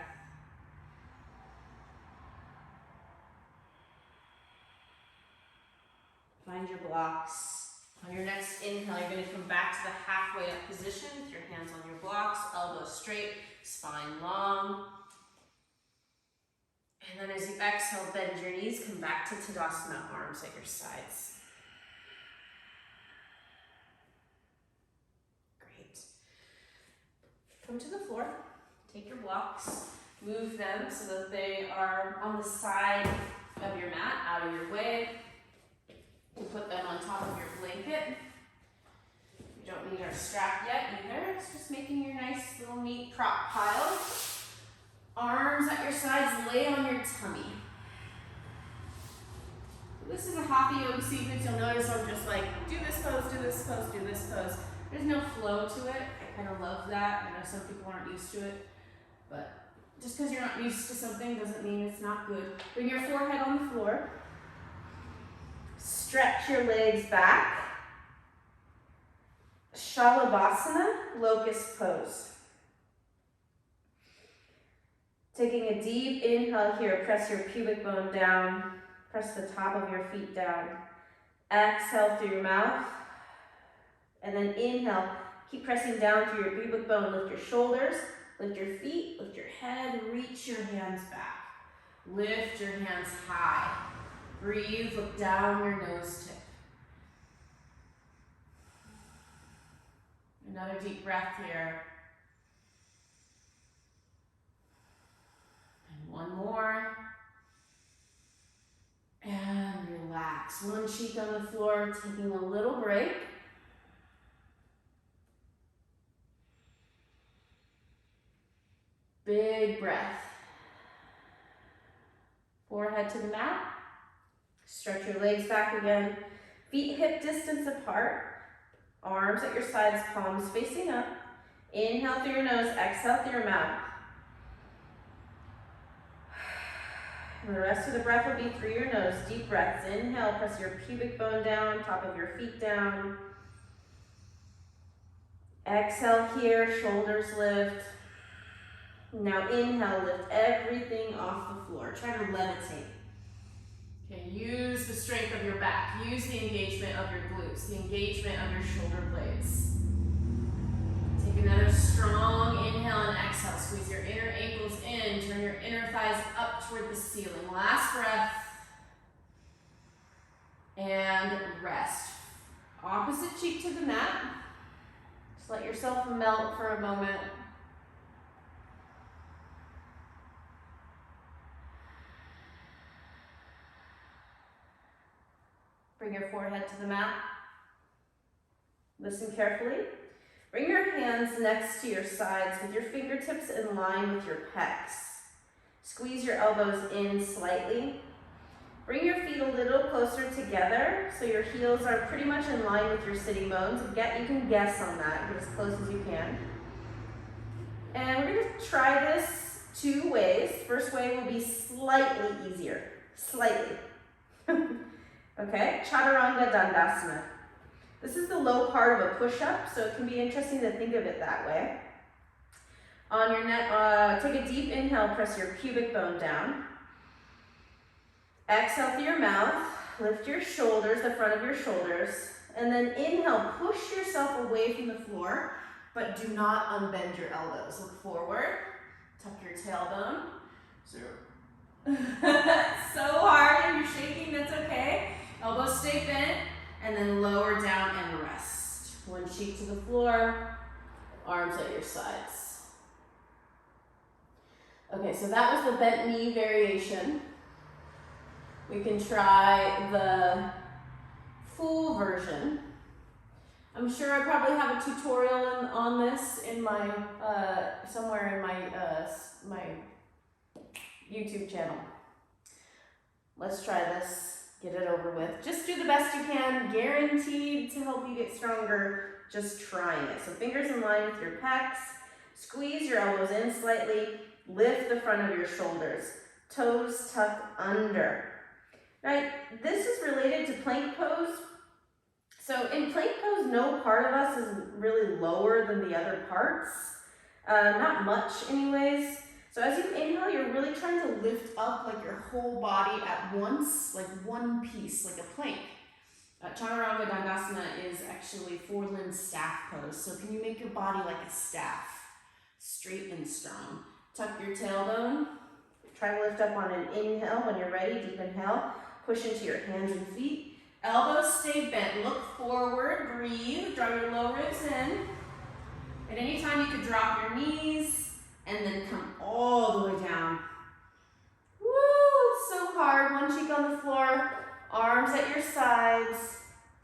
Find your blocks. On your next inhale, you're going to come back to the halfway up position with your hands on your blocks, elbows straight, spine long. And then as you exhale, bend your knees, come back to Tadasana, arms at your sides. Great. Come to the floor, take your blocks, move them so that they are on the side of your mat, out of your way. You put them on top of your blanket. You don't need our strap yet either. It's just making your nice little neat prop pile. Arms at your sides, lay on your tummy. This is a hatha yoga sequence. You'll notice I'm just like, do this pose, do this pose, do this pose. There's no flow to it. I kind of love that. I know some people aren't used to it, but just because you're not used to something doesn't mean it's not good. Bring your forehead on the floor. Stretch your legs back. Shalabasana, locust pose. Taking a deep inhale here, press your pubic bone down. Press the top of your feet down. Exhale through your mouth. And then inhale, keep pressing down through your pubic bone. Lift your shoulders, lift your feet, lift your head, reach your hands back. Lift your hands high. Breathe, look down your nose tip. Another deep breath here. And one more. And relax. One cheek on the floor, taking a little break. Big breath. Forehead to the mat. Stretch your legs back again. Feet hip distance apart. Arms at your sides, palms facing up. Inhale through your nose, exhale through your mouth. And the rest of the breath will be through your nose. Deep breaths. Inhale, press your pubic bone down, top of your feet down. Exhale here, shoulders lift. Now inhale, lift everything off the floor. Try to levitate. Okay, use the strength of your back. Use the engagement of your glutes, the engagement of your shoulder blades. Take another strong inhale and exhale. Squeeze your inner ankles in. Turn your inner thighs up toward the ceiling. Last breath. And rest. Opposite cheek to the mat. Just let yourself melt for a moment. Bring your forehead to the mat. Listen carefully. Bring your hands next to your sides with your fingertips in line with your pecs. Squeeze your elbows in slightly. Bring your feet a little closer together so your heels are pretty much in line with your sitting bones. You can guess on that, get as close as you can. And we're going to try this two ways. First way will be slightly easier. Slightly. Okay, Chaturanga Dandasma. This is the low part of a push-up, so it can be interesting to think of it that way. On your neck, take a deep inhale, press your pubic bone down. Exhale through your mouth, lift your shoulders, the front of your shoulders, and then inhale, push yourself away from the floor, but do not unbend your elbows. Look forward, tuck your tailbone. So So hard. If you're shaking, that's okay. Elbows stay bent, and then lower down and rest. One cheek to the floor, arms at your sides. Okay, so that was the bent knee variation. We can try the full version. I'm sure I probably have a tutorial on this in my somewhere in my YouTube channel. Let's try this. Get it over with. Just do the best you can. Guaranteed to help you get stronger. Just trying it. So fingers in line with your pecs. Squeeze your elbows in slightly. Lift the front of your shoulders. Toes tuck under. Right? This is related to plank pose. So in plank pose, no part of us is really lower than the other parts. Not much anyways. So as you inhale, you're really trying to lift up like your whole body at once, like one piece, like a plank. Chaturanga Dandasana is actually 4-limb staff pose. So can you make your body like a staff, straight and strong? Tuck your tailbone. Try to lift up on an inhale. When you're ready, deep inhale. Push into your hands and feet. Elbows stay bent. Look forward. Breathe. Draw your low ribs in. At any time, you could drop your knees and then come all the way down. Woo! It's so hard. One cheek on the floor. Arms at your sides.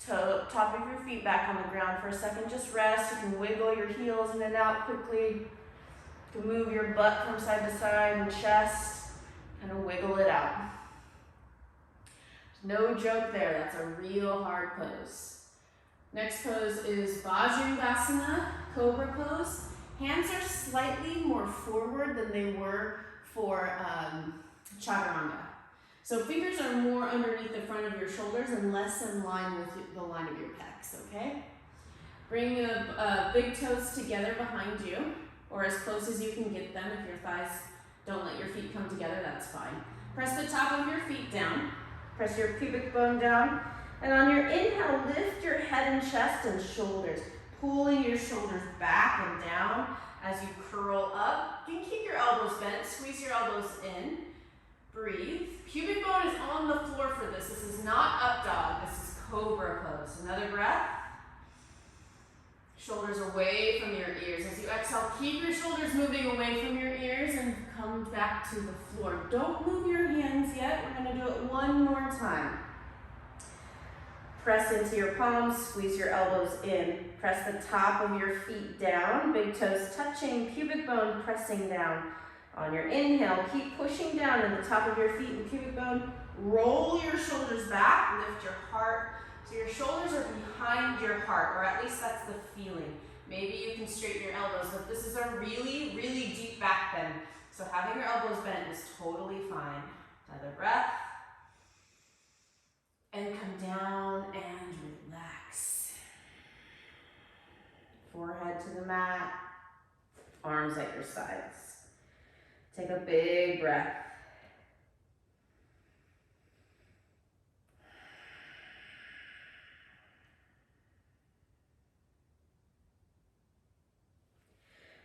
Top of your feet back on the ground for a second. Just rest. You can wiggle your heels in and out quickly. You can move your butt from side to side and chest. Kind of wiggle it out. No joke there, that's a real hard pose. Next pose is Vajradasana, Cobra pose. Hands are slightly more forward than they were for Chaturanga. So fingers are more underneath the front of your shoulders and less in line with the line of your pecs, okay? Bring the big toes together behind you, or as close as you can get them. If your thighs don't let your feet come together, that's fine. Press the top of your feet down. Press your pubic bone down. And on your inhale, lift your head and chest and shoulders, pulling your shoulders back and down as you curl up. You can keep your elbows bent, squeeze your elbows in. Breathe. Pubic bone is on the floor for this. This is not up dog, this is Cobra pose. Another breath. Shoulders away from your ears. As you exhale, keep your shoulders moving away from your ears and come back to the floor. Don't move your hands yet. We're going to do it one more time. Press into your palms, squeeze your elbows in. Press the top of your feet down, big toes touching, pubic bone pressing down. On your inhale, keep pushing down in the top of your feet and pubic bone. Roll your shoulders back, lift your heart. So your shoulders are behind your heart, or at least that's the feeling. Maybe you can straighten your elbows, but this is a really, really deep back bend. So having your elbows bent is totally fine. Another breath. And come down and relax. Forehead to the mat, arms at your sides. Take a big breath.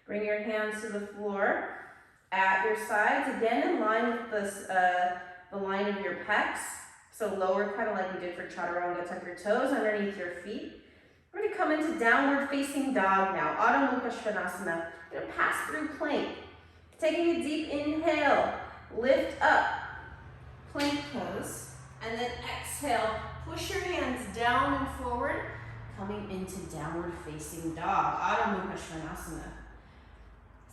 Bring your hands to the floor at your sides, again in line with this, the line of your pecs. So lower, kind of like we did for Chaturanga, tuck your toes underneath your feet. We're going to come into downward facing dog now, Adho Mukha Svanasana. We're going to pass through plank. Taking a deep inhale, lift up, plank pose, and then exhale, push your hands down and forward, coming into downward facing dog, Adho Mukha Svanasana.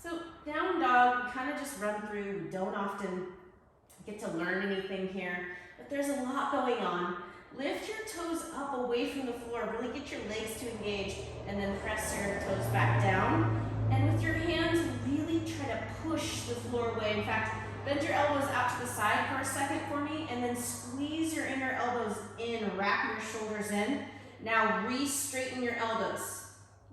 So down dog, we kind of just run through. We don't often get to learn anything here, but there's a lot going on. Lift your toes up away from the floor. Really get your legs to engage, and then press your toes back down. And with your hands, really try to push the floor away. In fact, bend your elbows out to the side for a second for me, and then squeeze your inner elbows in. Wrap your shoulders in. Now re-straighten your elbows,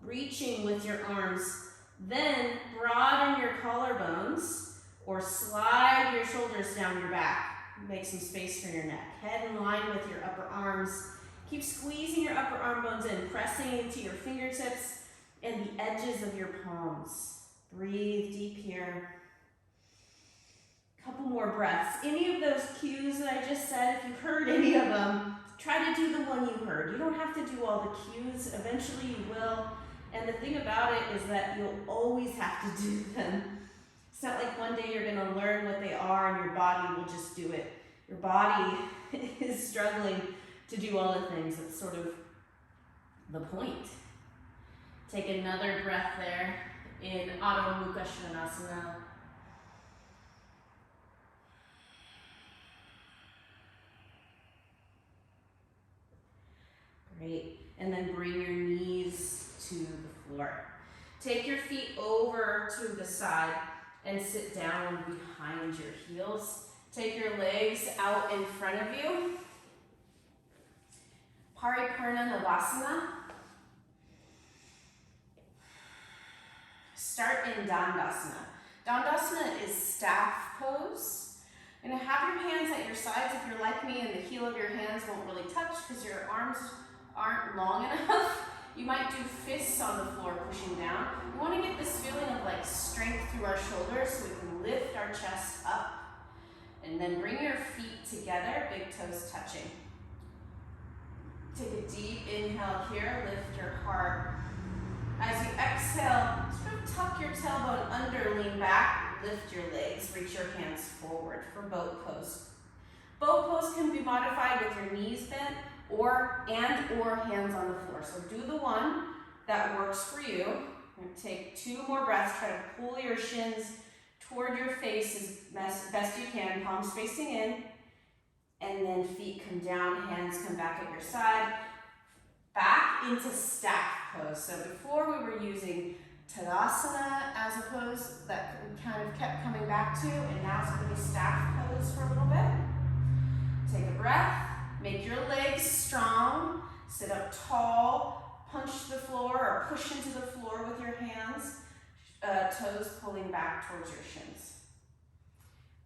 reaching with your arms. Then broaden your collarbones or slide your shoulders down your back. Make some space for your neck. Head in line with your upper arms. Keep squeezing your upper arm bones in, pressing into your fingertips and the edges of your palms. Breathe deep here. couple more breaths. Any of those cues that I just said, if you've heard any of them, try to do the one you heard. You don't have to do all the cues. Eventually you will. And the thing about it is that you'll always have to do them. It's not like one day you're going to learn what they are and your body will just do it. Your body is struggling to do all the things. That's sort of the point. Take another breath there in Adho Mukha Svanasana. Great. And then bring your knees to the floor. Take your feet over to the side and sit down behind your heels. Take your legs out in front of you. Paripurna Navasana. Start in Dandasana. Dandasana is staff pose. You're going to have your hands at your sides if you're like me and the heel of your hands won't really touch because your arms aren't long enough. You might do fists on the floor pushing down. We want to get this feeling of like strength through our shoulders so we can lift our chest up. And then bring your feet together, big toes touching. Take a deep inhale here, lift your heart. As you exhale, sort of tuck your tailbone under, lean back, lift your legs, reach your hands forward for boat pose. Boat pose can be modified with your knees bent or hands on the floor. So do the one that works for you. We're going to take 2 more breaths. Try to pull your shins toward your face as best you can, palms facing in, and then feet come down, hands come back at your side, back into staff pose. So before we were using Tadasana as a pose that we kind of kept coming back to, and now it's going to be staff pose for a little bit. Take a breath, make your legs strong, sit up tall, punch the floor or push into the floor with your hands, toes pulling back towards your shins.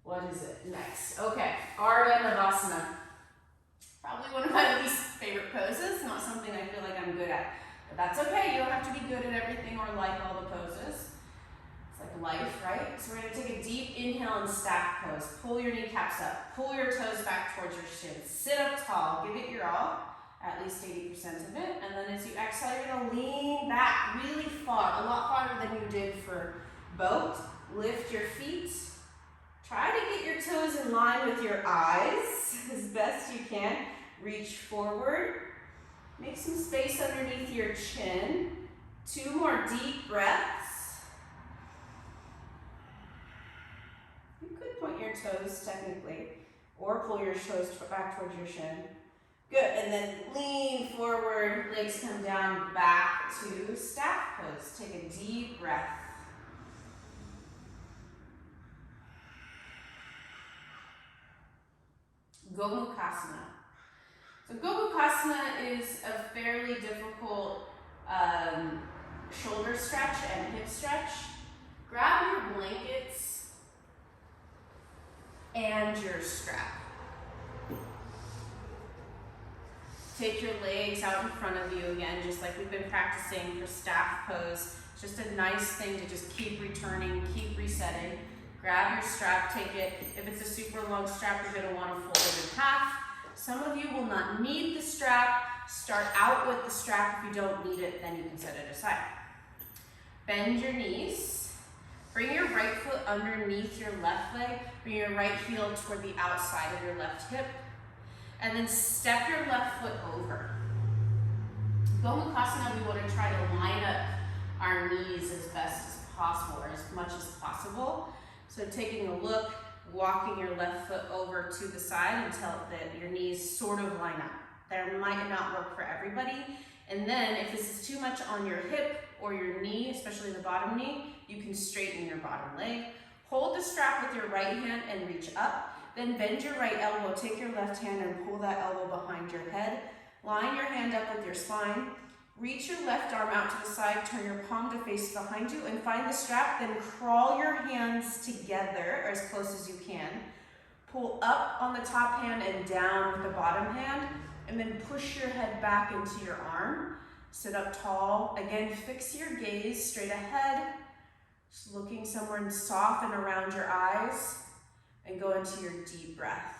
What is it next? Okay, Ardha Navasana. Probably one of my least favorite poses, not something I feel like I'm good at. But that's okay, you don't have to be good at everything or like all the poses. It's like life, right? So we're gonna take a deep inhale in staff pose. Pull your kneecaps up, pull your toes back towards your shins. Sit up tall, give it your all, at least 80% of it. And then as you exhale, you're gonna lean back really far, a lot farther than you did for boat. Lift your feet. Try to get your toes in line with your eyes as best you can. Reach forward. Make some space underneath your chin. 2 more deep breaths. You could point your toes technically, or pull your toes back towards your shin. Good, and then lean forward, legs come down, back to staff pose. Take a deep breath. Gomukhasana. So Gomukhasana is a fairly difficult shoulder stretch and hip stretch. Grab your blankets and your strap. Take your legs out in front of you again, just like we've been practicing for staff pose. It's just a nice thing to just keep returning, keep resetting. Grab your strap, take it. If it's a super long strap, you're gonna wanna fold it in half. Some of you will not need the strap. Start out with the strap. If you don't need it, then you can set it aside. Bend your knees. Bring your right foot underneath your left leg. Bring your right heel toward the outside of your left hip. And then step your left foot over. Gomukhasana, we want to try to line up our knees as best as possible, or as much as possible. So taking a look, walking your left foot over to the side until your knees sort of line up. That might not work for everybody. And then if this is too much on your hip or your knee, especially the bottom knee, you can straighten your bottom leg. Hold the strap with your right hand and reach up. Then bend your right elbow, take your left hand and pull that elbow behind your head. Line your hand up with your spine. Reach your left arm out to the side, turn your palm to face behind you and find the strap, then crawl your hands together as close as you can. Pull up on the top hand and down with the bottom hand, and then push your head back into your arm. Sit up tall. Again, fix your gaze straight ahead, just looking somewhere soft and around your eyes. And go into your deep breath.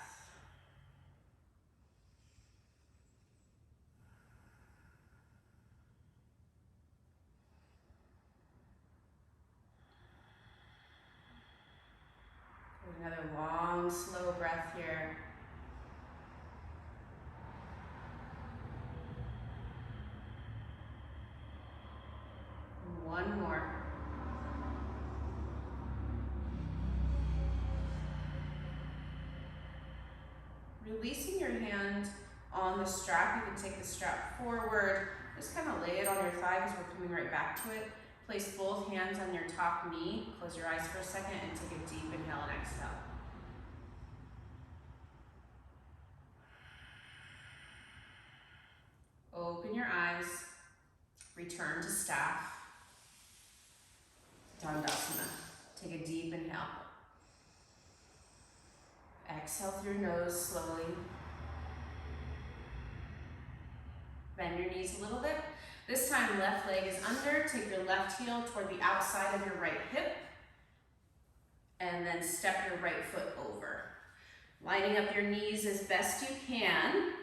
Another long, slow breath here. And one more. Releasing your hand on the strap, you can take the strap forward, just kind of lay it on your thigh because we're coming right back to it. Place both hands on your top knee, close your eyes for a second and take a deep inhale and exhale. Open your eyes, return to staff, Dandasana. Take a deep inhale. Exhale through your nose slowly. Bend your knees a little bit. This time, left leg is under. Take your left heel toward the outside of your right hip. And then step your right foot over. Lining up your knees as best you can.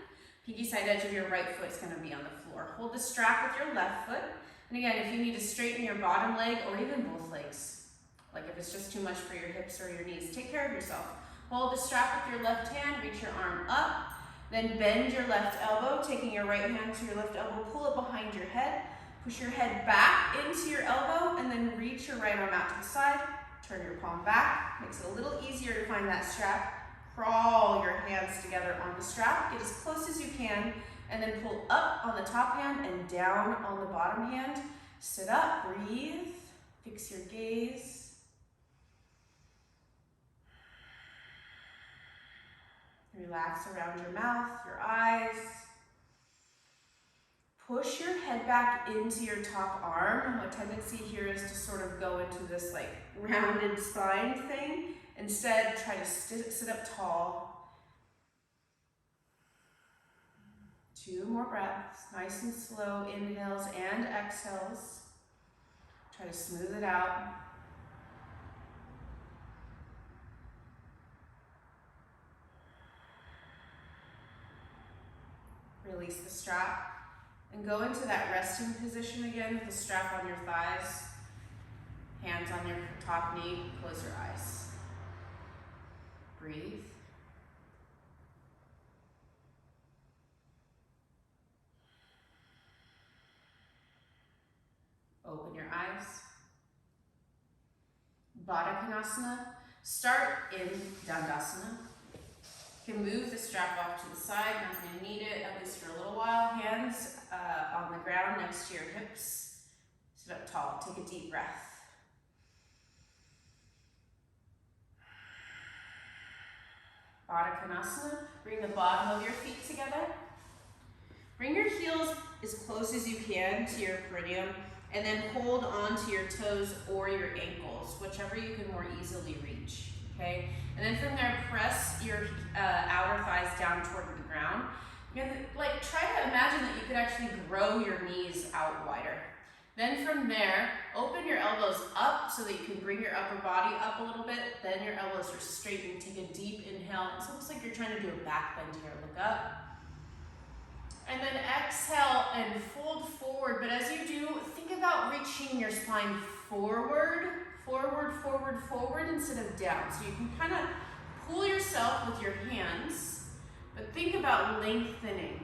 Pinky side edge of your right foot is going to be on the floor. Hold the strap with your left foot. And again, if you need to straighten your bottom leg or even both legs, like if it's just too much for your hips or your knees, take care of yourself. Hold the strap with your left hand, reach your arm up, then bend your left elbow, taking your right hand to your left elbow, pull it behind your head, push your head back into your elbow, and then reach your right arm out to the side, turn your palm back, makes it a little easier to find that strap. Crawl your hands together on the strap, get as close as you can, and then pull up on the top hand and down on the bottom hand. Sit up, breathe, fix your gaze. Relax around your mouth, your eyes. Push your head back into your top arm. A tendency here is to sort of go into this like rounded spine thing. Instead, try to sit up tall. 2 more breaths, nice and slow, inhales and exhales. Try to smooth it out. Release the strap and go into that resting position again with the strap on your thighs, hands on your top knee, close your eyes. Breathe. Open your eyes. Katasana. Start in Dandasana. You can move the strap off to the side, not going to need it, at least for a little while. Hands on the ground next to your hips. Sit up tall, take a deep breath. Katasana. Bring the bottom of your feet together. Bring your heels as close as you can to your perineum, and then hold on to your toes or your ankles, whichever you can more easily reach, okay? And then from there, press your outer thighs down toward the ground. You're gonna, like, try to imagine that you could actually grow your knees out wider. Then from there, open your elbows up so that you can bring your upper body up a little bit. Then your elbows are straight and take a deep inhale. It's almost like you're trying to do a back bend here. Look up. And then exhale and fold forward. But as you do, think about reaching your spine forward, forward, forward, forward instead of down. So you can kind of pull yourself with your hands, but think about lengthening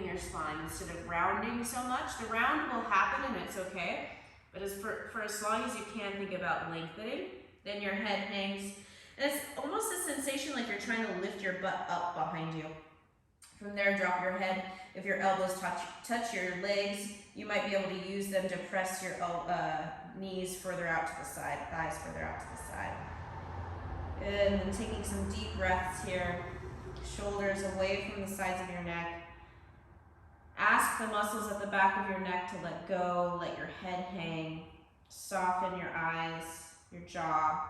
your spine instead of rounding so much. The round will happen and it's okay, but for as long as you can, think about lengthening. Then your head hangs. And it's almost a sensation like you're trying to lift your butt up behind you. From there, drop your head. If your elbows touch your legs, you might be able to use them to press your knees further out to the side, thighs further out to the side. And then taking some deep breaths here. Shoulders away from the sides of your neck. Ask the muscles at the back of your neck to let go, let your head hang. Soften your eyes, your jaw.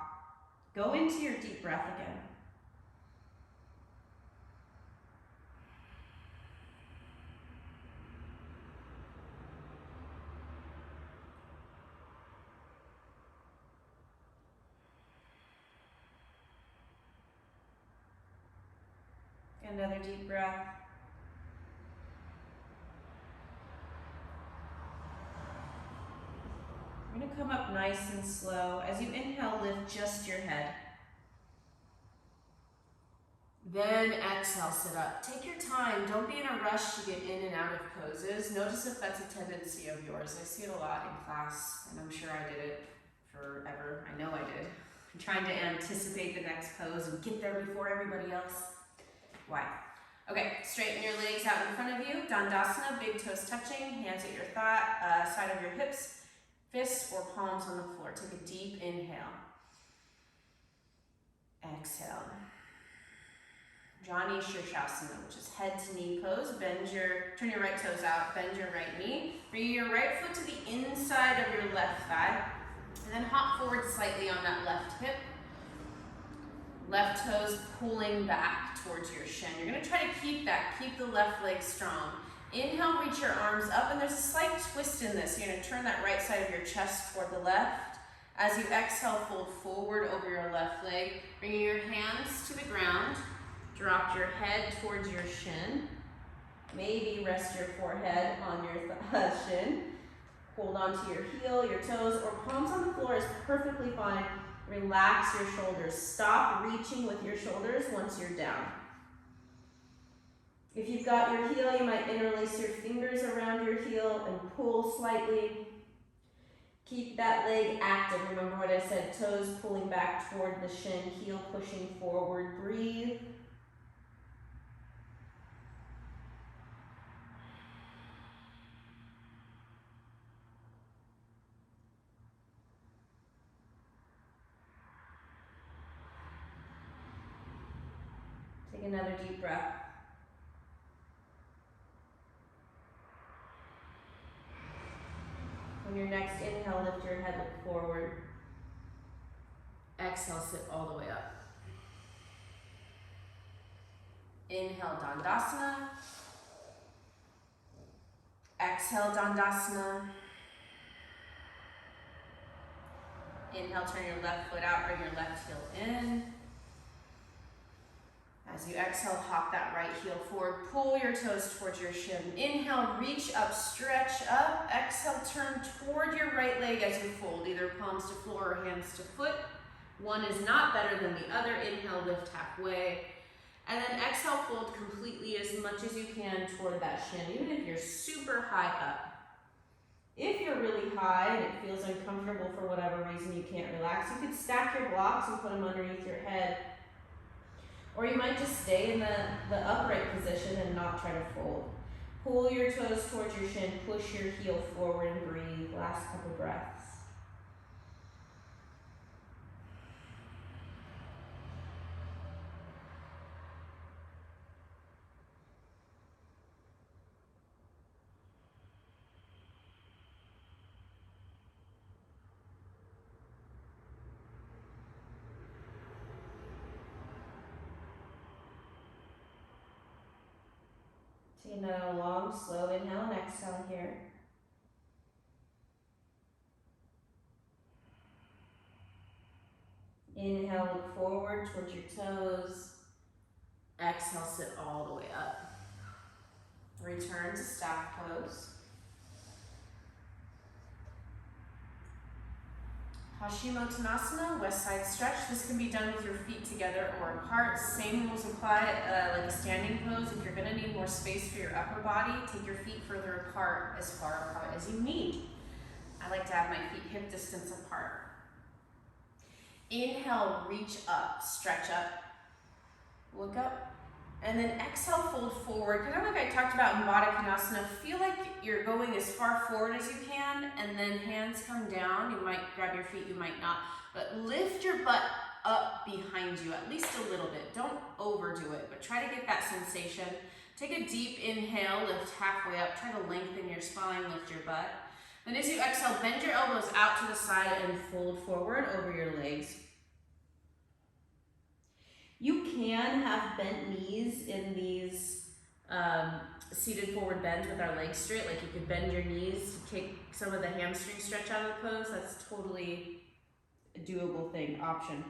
Go into your deep breath again. Another deep breath. You're going to come up nice and slow. As you inhale, lift just your head. Then exhale, sit up. Take your time. Don't be in a rush to get in and out of poses. Notice if that's a tendency of yours. I see it a lot in class, and I'm sure I did it forever. I know I did. I'm trying to anticipate the next pose and get there before everybody else. Why? Okay, straighten your legs out in front of you. Dandasana, big toes touching, hands at your side of your hips. Fists or palms on the floor. Take a deep inhale. Exhale. Jani Shirshasana, which is head to knee pose. Turn your right toes out, bend your right knee. Bring your right foot to the inside of your left thigh. And then hop forward slightly on that left hip. Left toes pulling back towards your shin. You're gonna try to keep the left leg strong. Inhale, reach your arms up, and there's a slight twist in this. You're gonna turn that right side of your chest toward the left. As you exhale, fold forward over your left leg, bringing your hands to the ground. Drop your head towards your shin. Maybe rest your forehead on your shin. Hold onto your heel, your toes, or palms on the floor is perfectly fine. Relax your shoulders. Stop reaching with your shoulders once you're down. If you've got your heel, you might interlace your fingers around your heel and pull slightly. Keep that leg active. Remember what I said, toes pulling back toward the shin, heel pushing forward. Breathe. Take another deep breath. On your next inhale, lift your head, look forward. Exhale, sit all the way up. Inhale, Dandasana. Exhale, Dandasana. Inhale, turn your left foot out, bring your left heel in. As you exhale, hop that right heel forward, pull your toes towards your shin. Inhale, reach up, stretch up. Exhale, turn toward your right leg as you fold, either palms to floor or hands to foot. One is not better than the other. Inhale, lift halfway. And then exhale, fold completely as much as you can toward that shin, even if you're super high up. If you're really high and it feels uncomfortable for whatever reason you can't relax, you could stack your blocks and put them underneath your head. Or you might just stay in the upright position and not try to fold. Pull your toes towards your shin, push your heel forward and breathe. Last couple breaths. Take another long, slow inhale and exhale here. Inhale, look forward towards your toes. Exhale, sit all the way up. Return to staff pose. Hashimotanasana, west side stretch. This can be done with your feet together or apart. Same rules apply like a standing pose. If you're gonna need more space for your upper body, take your feet further apart, as far apart as you need. I like to have my feet hip distance apart. Inhale, reach up, stretch up, look up. And then exhale, fold forward. Kind of like I talked about in Konasana, feel like you're going as far forward as you can, and then hands come down. You might grab your feet, you might not, but lift your butt up behind you, at least a little bit. Don't overdo it, but try to get that sensation. Take a deep inhale, lift halfway up, try to lengthen your spine, lift your butt. Then as you exhale, bend your elbows out to the side and fold forward over your legs. You can have bent knees in these seated forward bends with our legs straight. Like you could bend your knees to take some of the hamstring stretch out of the pose. That's totally a doable thing, option.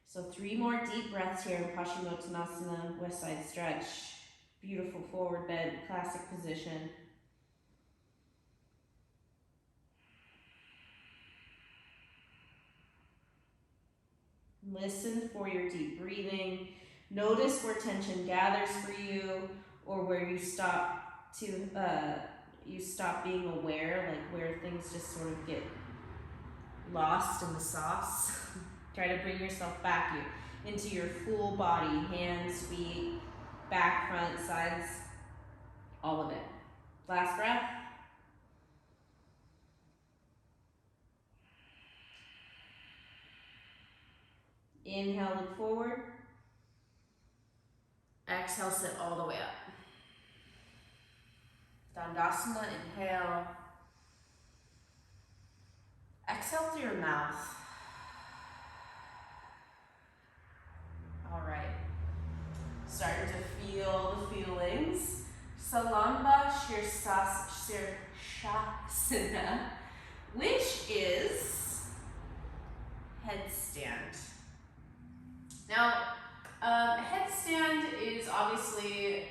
So 3 more deep breaths here in Hashimotanasana, west side stretch. Beautiful forward bend, classic position. Listen for your deep breathing. Notice where tension gathers for you, or where you stop being aware, like where things just sort of get lost in the sauce. Try to bring yourself back into your full body, hands, feet, back, front, sides, all of it. Last breath. Inhale, look forward. Exhale, sit all the way up. Dandasana, inhale. Exhale through your mouth. All right. Starting to feel the feelings. Shalabasana, which is headstand. Now, headstand is obviously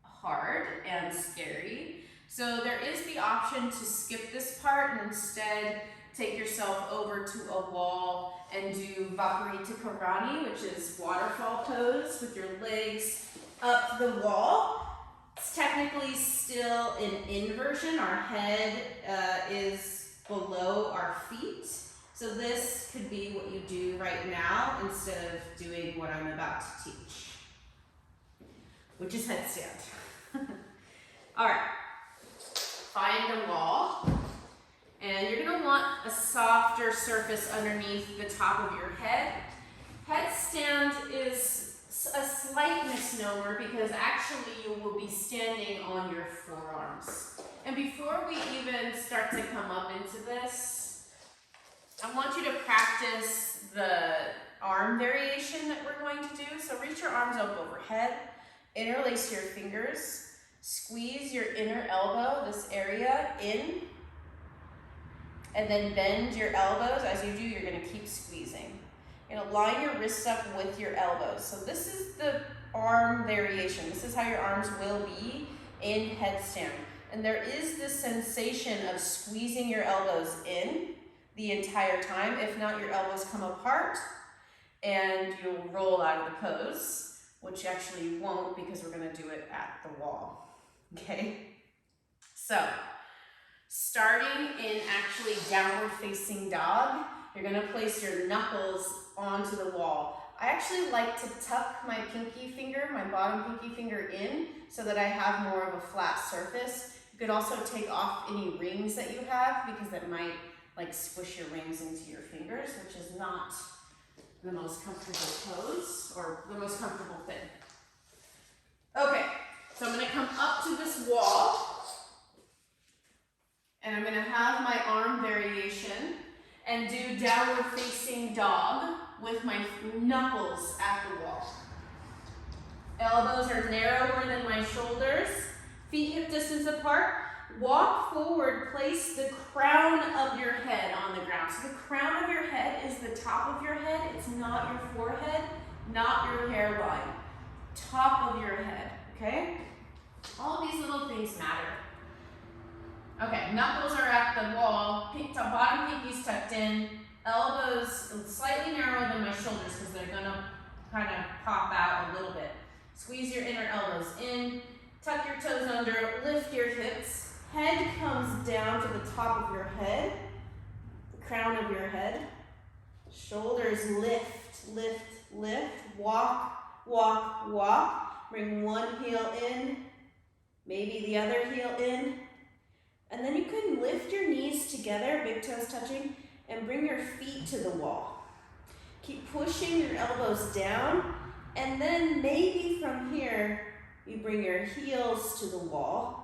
hard and scary, so there is the option to skip this part and instead take yourself over to a wall and do Viparita Karani, which is waterfall pose with your legs up the wall. It's technically still an inversion. Our head is below our feet. So this could be what you do right now instead of doing what I'm about to teach, which is headstand. All right, find a wall, and you're gonna want a softer surface underneath the top of your head. Headstand is a slight misnomer because actually you will be standing on your forearms. And before we even start to come up into this, I want you to practice the arm variation that we're going to do. So reach your arms up overhead, interlace your fingers, squeeze your inner elbow, this area, in, and then bend your elbows. As you do, you're gonna keep squeezing. You're gonna line your wrists up with your elbows. So this is the arm variation. This is how your arms will be in headstand. And there is this sensation of squeezing your elbows in the entire time. If not, your elbows come apart and you'll roll out of the pose, which actually you won't because we're gonna do it at the wall, okay? So, starting in actually downward facing dog, you're gonna place your knuckles onto the wall. I actually like to tuck my pinky finger, my bottom pinky finger in so that I have more of a flat surface. You could also take off any rings that you have because that might like squish your rings into your fingers, which is not the most comfortable pose or the most comfortable thing. Okay, so I'm gonna come up to this wall and I'm gonna have my arm variation and do downward facing dog with my knuckles at the wall. Elbows are narrower than my shoulders, feet hip distance apart. Walk forward, place the crown of your head on the ground. So the crown of your head is the top of your head. It's not your forehead, not your hairline. Top of your head, okay? All these little things matter. Okay, knuckles are at the wall, bottom pinky's tucked in, elbows slightly narrower than my shoulders because they're gonna kind of pop out a little bit. Squeeze your inner elbows in, tuck your toes under, lift your hips. Head comes down to the top of your head, the crown of your head. Shoulders lift, lift, lift. Walk, walk, walk. Bring one heel in, maybe the other heel in. And then you can lift your knees together, big toes touching, and bring your feet to the wall. Keep pushing your elbows down, and then maybe from here, you bring your heels to the wall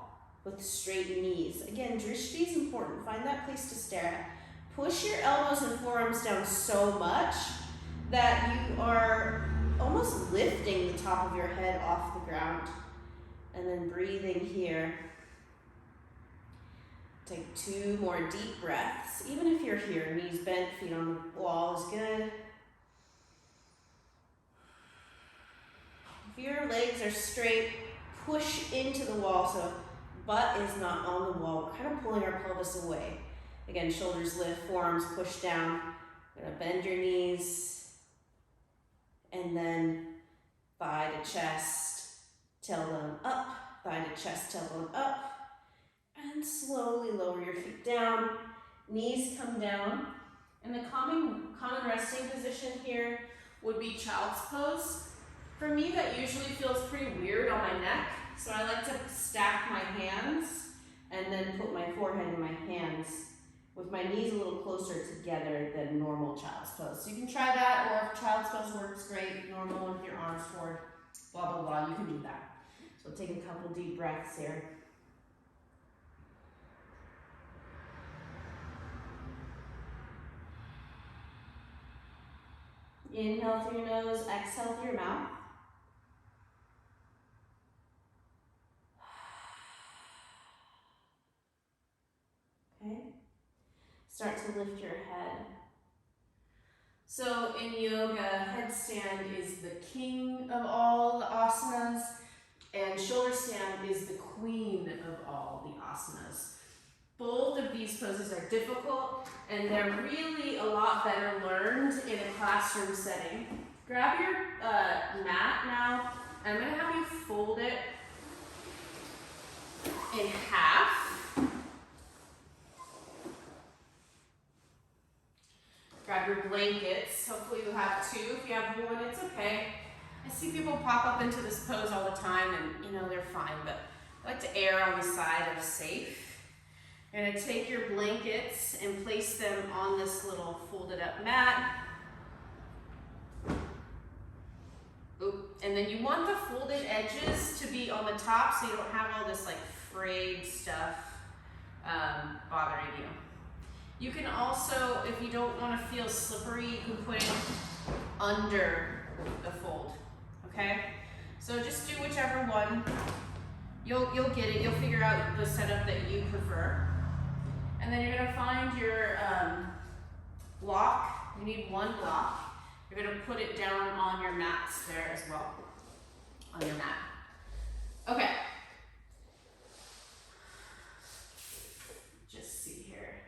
with straight knees. Again, drishti is important. Find that place to stare at. Push your elbows and forearms down so much that you are almost lifting the top of your head off the ground. And then breathing here. Take 2 more deep breaths. Even if you're here, knees bent, feet on the wall is good. If your legs are straight, push into the wall so butt is not on the wall. We're kind of pulling our pelvis away. Again, shoulders lift, forearms push down. You're gonna bend your knees, and then thigh to chest, tailbone up, thigh to chest, tailbone up, and slowly lower your feet down. Knees come down, and the common resting position here would be child's pose. For me, that usually feels pretty weird on my neck, so I like to stack my hands and then put my forehead in my hands with my knees a little closer together than normal child's pose. So you can try that, or if child's pose works great, normal with your arms forward, blah, blah, blah, you can do that. So take a couple deep breaths here. Inhale through your nose, exhale through your mouth. Okay. Start to lift your head. So in yoga, headstand is the king of all the asanas, and shoulder stand is the queen of all the asanas. Both of these poses are difficult, and they're really a lot better learned in a classroom setting. Grab your mat now. I'm going to have you fold it in half. Grab your blankets. Hopefully you have two. If you have one, it's okay. I see people pop up into this pose all the time, and they're fine, but I like to err on the side of safe. You're going to take your blankets and place them on this little folded up mat. Oop. And then you want the folded edges to be on the top so you don't have all this like frayed stuff bothering you. You can also, if you don't want to feel slippery, you can put it under the fold, okay? So just do whichever one. You'll get it, you'll figure out the setup that you prefer. And then you're gonna find your block. You need one block. You're gonna put it down on your mats there as well, on your mat. Okay. Just see here.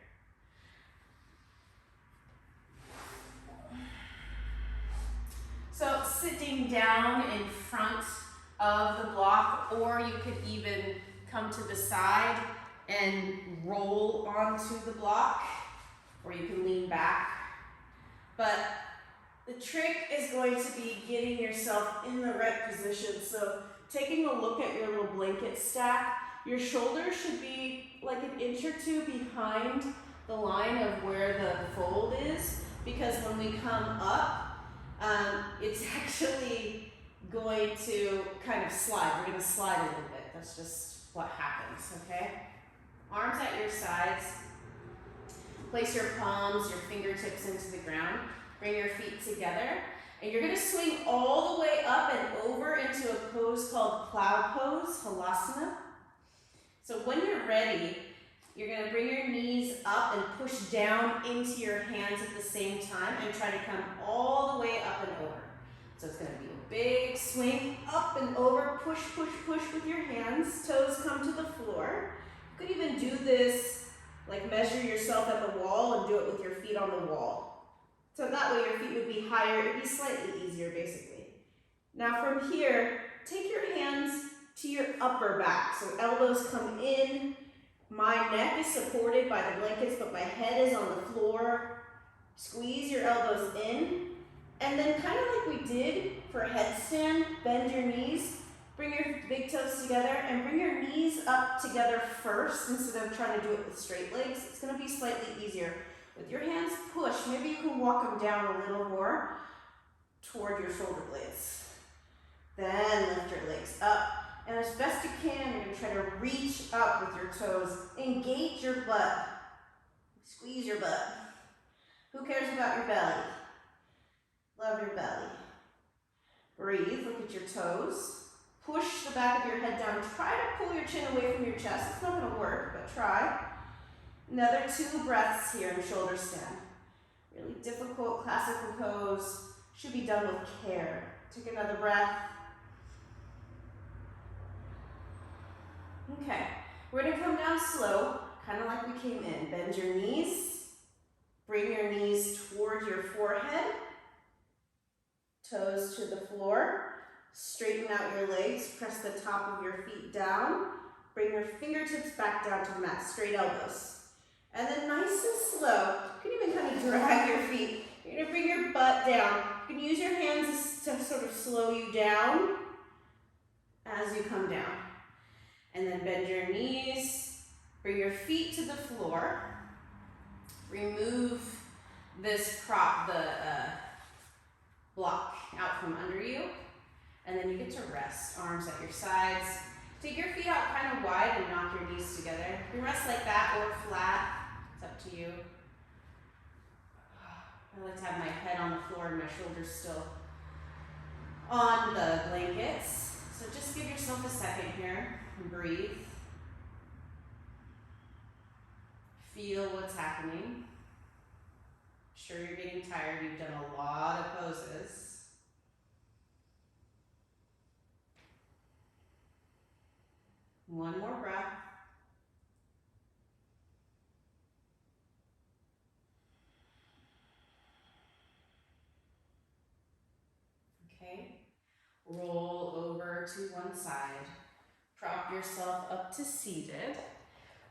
So sitting down in front of the block, or you could even come to the side and roll onto the block, or you can lean back. But the trick is going to be getting yourself in the right position. So taking a look at your little blanket stack, your shoulders should be like an inch or two behind the line of where the fold is, because when we come up, it's actually going to kind of slide. We're going to slide a little bit. That's just what happens, okay? Arms at your sides. Place your palms, your fingertips into the ground. Bring your feet together. And you're going to swing all the way up and over into a pose called cloud pose, Halasana. So when you're ready, you're going to bring your knees up and push down into your hands at the same time and try to come all the way up and over. So it's going to be a big swing up and over, push, push, push with your hands. Toes come to the floor. You could even do this, like measure yourself at the wall and do it with your feet on the wall. So that way your feet would be higher, it'd be slightly easier basically. Now from here, take your hands to your upper back. So elbows come in. My neck is supported by the blankets, but my head is on the floor. Squeeze your elbows in. And then kind of like we did for headstand, bend your knees, bring your big toes together, and bring your knees up together first instead of trying to do it with straight legs. It's going to be slightly easier. With your hands, push. Maybe you can walk them down a little more toward your shoulder blades. Then lift your legs up. And as best you can, you're going to try to reach up with your toes. Engage your butt. Squeeze your butt. Who cares about your belly? Love your belly. Breathe, look at your toes. Push the back of your head down. Try to pull your chin away from your chest. It's not going to work, but try. Another 2 breaths here in shoulder stand. Really difficult classical pose. Should be done with care. Take another breath. Okay, we're gonna come down slow, kind of like we came in. Bend your knees, bring your knees toward your forehead, toes to the floor, straighten out your legs, press the top of your feet down, bring your fingertips back down to the mat, straight elbows. And then nice and slow, you can even kind of drag your feet. You're gonna bring your butt down. You can use your hands to sort of slow you down as you come down. And then bend your knees, bring your feet to the floor, remove this prop, the block out from under you, and then you get to rest, arms at your sides. Take your feet out kind of wide and knock your knees together. You can rest like that or flat, it's up to you. I like to have my head on the floor and my shoulders still on the blankets. So just give yourself a second here and breathe. Feel what's happening. Sure, you're getting tired. You've done a lot of poses. One more breath. Okay. Roll over to one side. Prop yourself up to seated.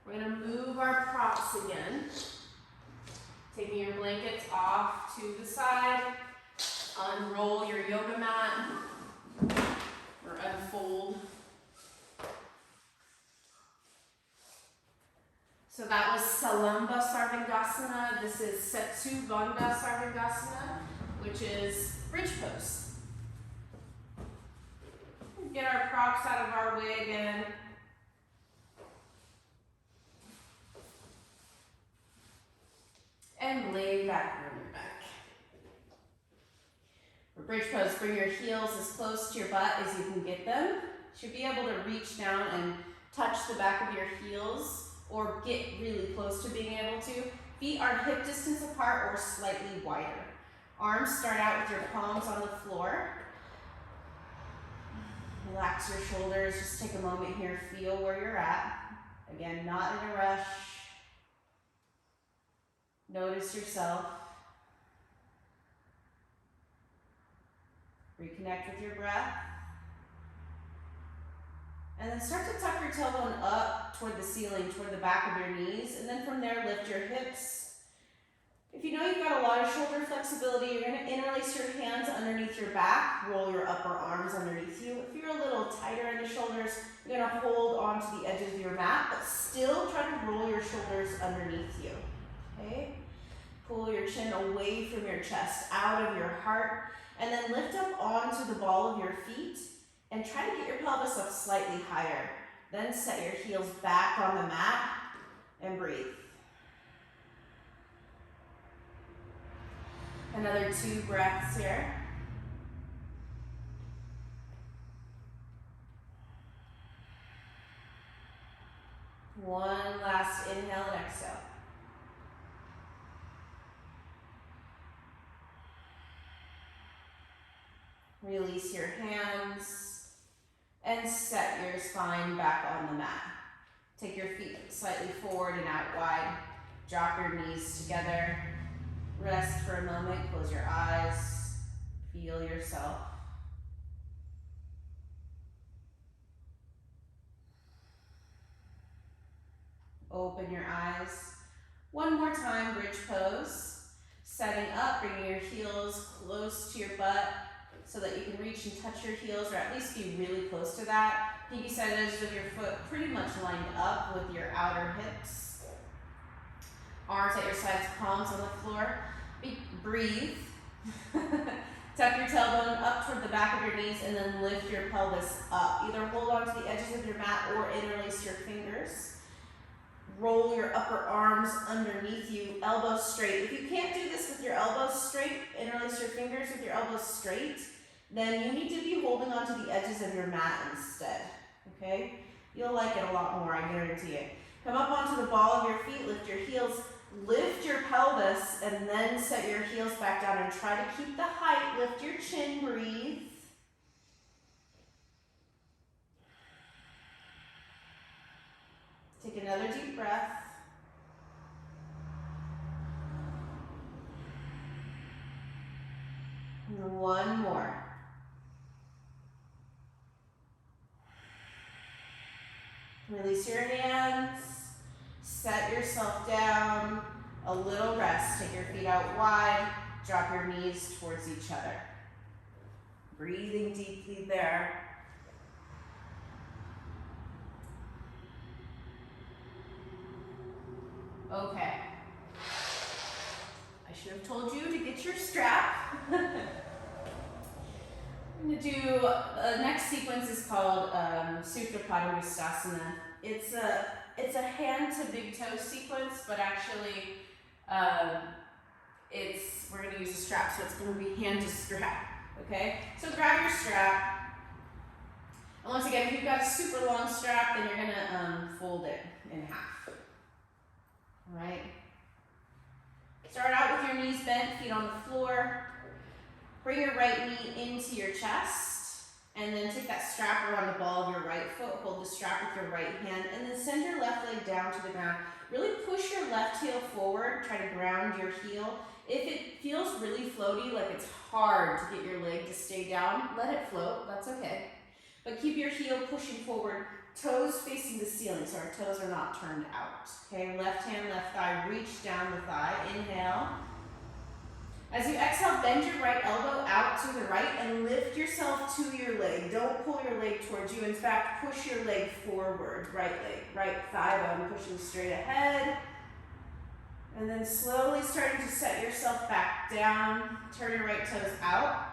We're gonna move our props again. Taking your blankets off to the side. Unroll your yoga mat or unfold. So that was Shalabasana. This is Chaturanga, which is bridge pose. Get our props out of our way again. And lay back on your back. For bridge pose, bring your heels as close to your butt as you can get them. You should be able to reach down and touch the back of your heels or get really close to being able to. Feet are hip distance apart or slightly wider. Arms start out with your palms on the floor. Relax your shoulders, just take a moment here, feel where you're at. Again, not in a rush. Notice yourself. Reconnect with your breath. And then start to tuck your tailbone up toward the ceiling, toward the back of your knees. And then from there, lift your hips. If you know you've got a lot of shoulder flexibility, you're going to interlace your hands underneath your back, roll your upper arms underneath you. If you're a little tighter in the shoulders, you're going to hold onto the edges of your mat, but still try to roll your shoulders underneath you. Okay? Pull your chin away from your chest, out of your heart, and then lift up onto the ball of your feet and try to get your pelvis up slightly higher. Then set your heels back on the mat and breathe. Another 2 breaths here. One last inhale and exhale. Release your hands and set your spine back on the mat. Take your feet slightly forward and out wide. Drop your knees together. Rest for a moment, close your eyes, feel yourself. Open your eyes. One more time, bridge pose. Setting up, bringing your heels close to your butt so that you can reach and touch your heels, or at least be really close to that. Pinky side edges of your foot pretty much lined up with your outer hips. Arms at your sides, palms on the floor. Breathe. Tuck your tailbone up toward the back of your knees and then lift your pelvis up. Either hold on to the edges of your mat or interlace your fingers. Roll your upper arms underneath you, elbows straight. If you can't do this with your elbows straight, interlace your fingers with your elbows straight, then you need to be holding on to the edges of your mat instead, okay? You'll like it a lot more, I guarantee it. Come up onto the ball of your feet, lift your heels, lift your pelvis, and then set your heels back down and try to keep the height. Lift your chin, breathe. Take another deep breath. And one more. Release your hands. Set yourself down. A little rest. Take your feet out wide. Drop your knees towards each other. Breathing deeply there. Okay. I should have told you to get your strap. I'm going to do, the next sequence is called Dandasana. It's a hand to big toe sequence, but actually we're going to use a strap, so it's going to be hand to strap, okay? So grab your strap, and once again, if you've got a super long strap, then you're going to fold it in half, all right? Start out with your knees bent, feet on the floor. Bring your right knee into your chest, and then take that strap around the ball of your right foot. Hold the strap with your right hand, and then send your left leg down to the ground. Really push your left heel forward. Try to ground your heel. If it feels really floaty, like it's hard to get your leg to stay down, let it float. That's okay. But keep your heel pushing forward, toes facing the ceiling, so our toes are not turned out. Okay, left hand, left thigh, reach down the thigh. Inhale. As you exhale, bend your right elbow out to the right and lift yourself to your leg. Don't pull your leg towards you. In fact, push your leg forward. Right leg, right thigh bone pushing straight ahead. And then slowly starting to set yourself back down. Turn your right toes out.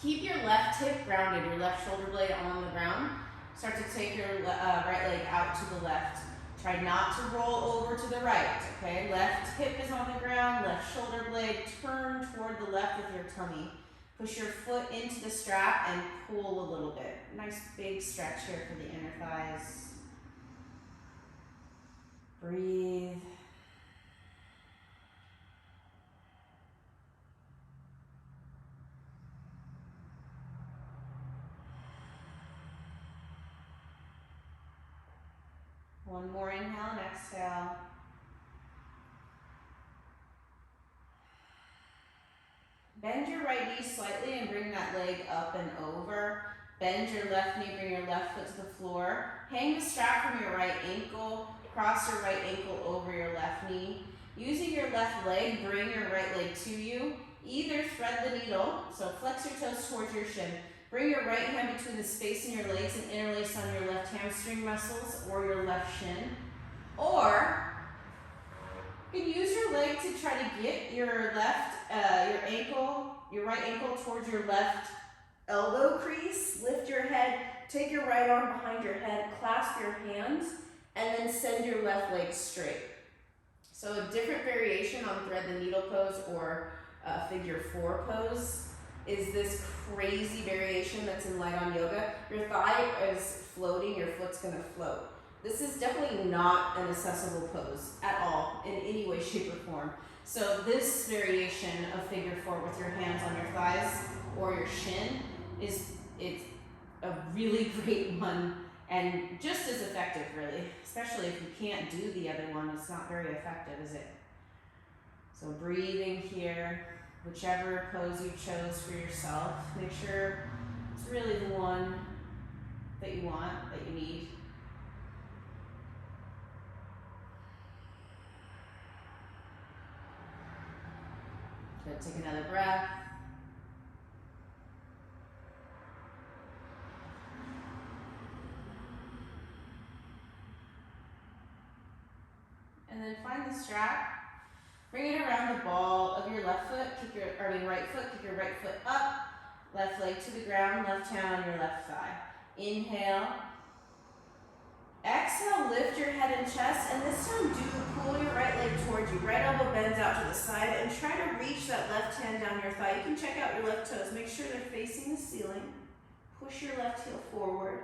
Keep your left hip grounded, your left shoulder blade on the ground. Start to take your right leg out to the left. Try not to roll over to the right, okay? Left hip is on the ground, left shoulder blade, turn toward the left with your tummy. Push your foot into the strap and pull a little bit. Nice big stretch here for the inner thighs. Breathe. One more inhale and exhale. Bend your right knee slightly and bring that leg up and over. Bend your left knee, bring your left foot to the floor. Hang the strap from your right ankle. Cross your right ankle over your left knee. Using your left leg, bring your right leg to you. Either thread the needle, so flex your toes towards your shin. Bring your right hand between the space in your legs and interlace on your left hamstring muscles or your left shin. Or you can use your leg to try to get your your right ankle towards your left elbow crease. Lift your head, take your right arm behind your head, clasp your hands, and then send your left leg straight. So a different variation on thread the needle pose or figure 4 pose is this crazy variation that's in light on yoga. Your thigh is floating, your foot's gonna float. This is definitely not an accessible pose at all in any way, shape, or form. So this variation of figure 4 with your hands on your thighs or your shin it's a really great one and just as effective really, especially if you can't do the other one, it's not very effective, is it? So breathing here. Whichever pose you chose for yourself, make sure it's really the one that you want, that you need. Good, take another breath. And then find the strap. Bring it around the ball of your left foot, right foot, kick your right foot up, left leg to the ground, left hand on your left thigh. Inhale. Exhale, lift your head and chest, and this time pull your right leg towards you. Right elbow bends out to the side, and try to reach that left hand down your thigh. You can check out your left toes. Make sure they're facing the ceiling. Push your left heel forward,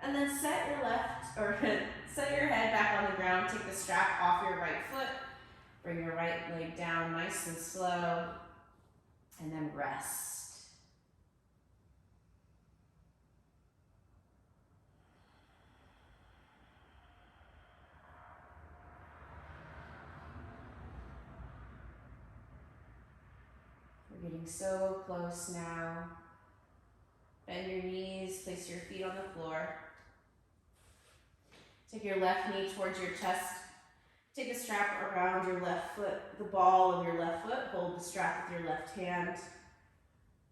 and then set your head back on the ground. Take the strap off your right foot. Bring your right leg down nice and slow, and then rest. Getting so close now. Bend your knees, place your feet on the floor. Take your left knee towards your chest. Take the strap around your left foot, the ball of your left foot. Hold the strap with your left hand.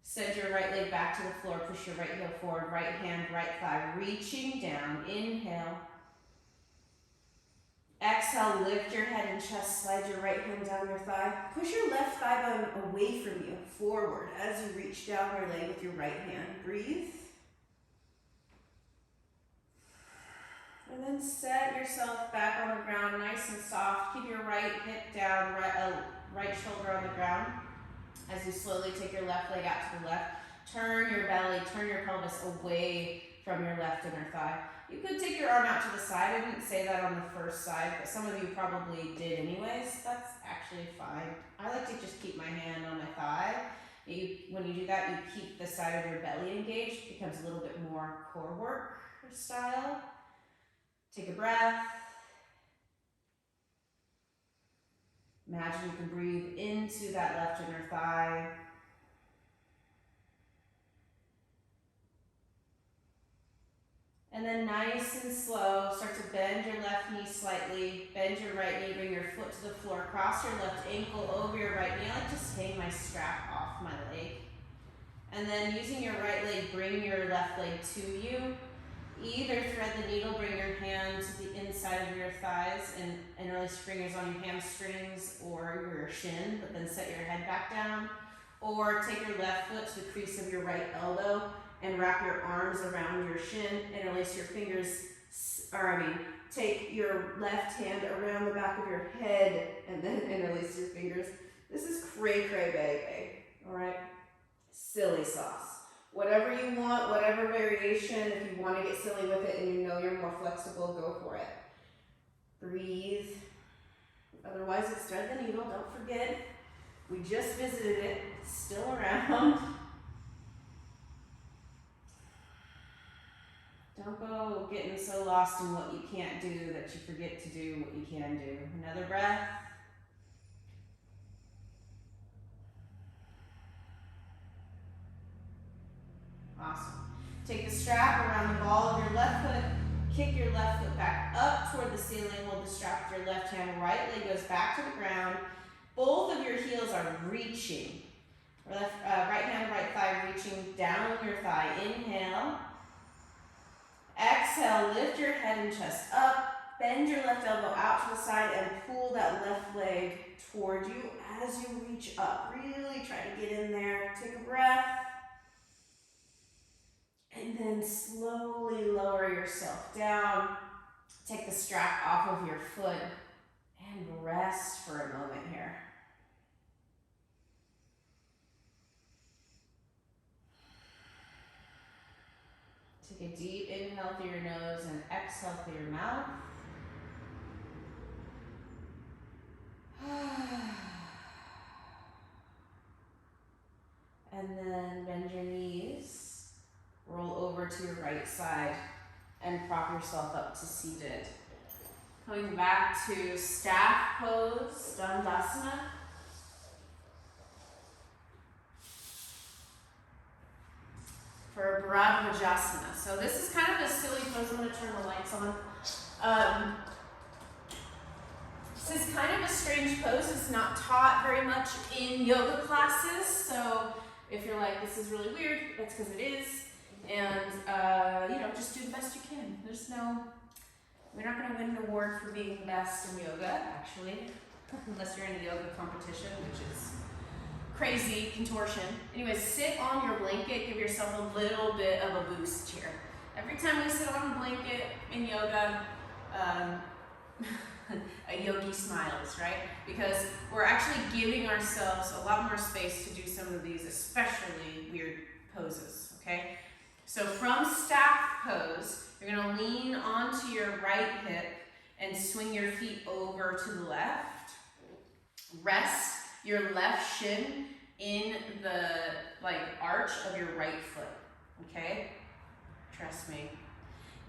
Send your right leg back to the floor. Push your right heel forward, right hand, right thigh, reaching down. Inhale. Exhale, lift your head and chest. Slide your right hand down your thigh. Push your left thigh bone away from you, forward, as you reach down your leg with your right hand. Breathe. And then set yourself back on the ground, nice and soft. Keep your right hip down, right shoulder on the ground. As you slowly take your left leg out to the left, turn your belly, turn your pelvis away from your left inner thigh. You could take your arm out to the side. I didn't say that on the first side, but some of you probably did anyways. That's actually fine. I like to just keep my hand on my thigh. When you do that, you keep the side of your belly engaged. It becomes a little bit more core work style. Take a breath. Imagine you can breathe into that left inner thigh. And then nice and slow, start to bend your left knee slightly, bend your right knee, bring your foot to the floor, cross your left ankle over your right knee. I like to just hang my strap off my leg. And then using your right leg, bring your left leg to you. Either thread the needle, bring your hand to the inside of your thighs and release your fingers on your hamstrings or your shin, but then set your head back down. Or take your left foot to the crease of your right elbow and wrap your arms around your shin and release your fingers, take your left hand around the back of your head and release your fingers. This is cray cray baby, all right? Silly sauce. Whatever you want, whatever variation, if you want to get silly with it and you know you're more flexible, go for it. Breathe. Otherwise, it's thread the needle. Don't forget, we just visited it. It's still around. Don't go getting so lost in what you can't do that you forget to do what you can do. Another breath. Awesome. Take the strap around the ball of your left foot. Kick your left foot back up toward the ceiling. Hold the strap with your left hand. Right leg goes back to the ground. Both of your heels are reaching. Right hand, right thigh reaching down your thigh. Inhale. Exhale, lift your head and chest up. Bend your left elbow out to the side and pull that left leg toward you as you reach up. Really try to get in there. Take a breath. And then slowly lower yourself down. Take the strap off of your foot and rest for a moment here. Take a deep inhale through your nose and exhale through your mouth. And then bend your knees. Roll over to your right side and prop yourself up to seated. Coming back to staff pose, Dandasana. For Bharadvajasana. So this is kind of a silly pose. I'm going to turn the lights on. This is kind of a strange pose. It's not taught very much in yoga classes. So if you're like, this is really weird, that's because it is. And, just do the best you can. We're not going to win an award for being the best in yoga, actually, unless you're in a yoga competition, which is crazy contortion. Anyways, sit on your blanket, give yourself a little bit of a boost here. Every time we sit on a blanket in yoga, a yogi smiles, right? Because we're actually giving ourselves a lot more space to do some of these especially weird poses, okay? So from staff pose, you're gonna lean onto your right hip and swing your feet over to the left. Rest your left shin in the arch of your right foot, okay? Trust me.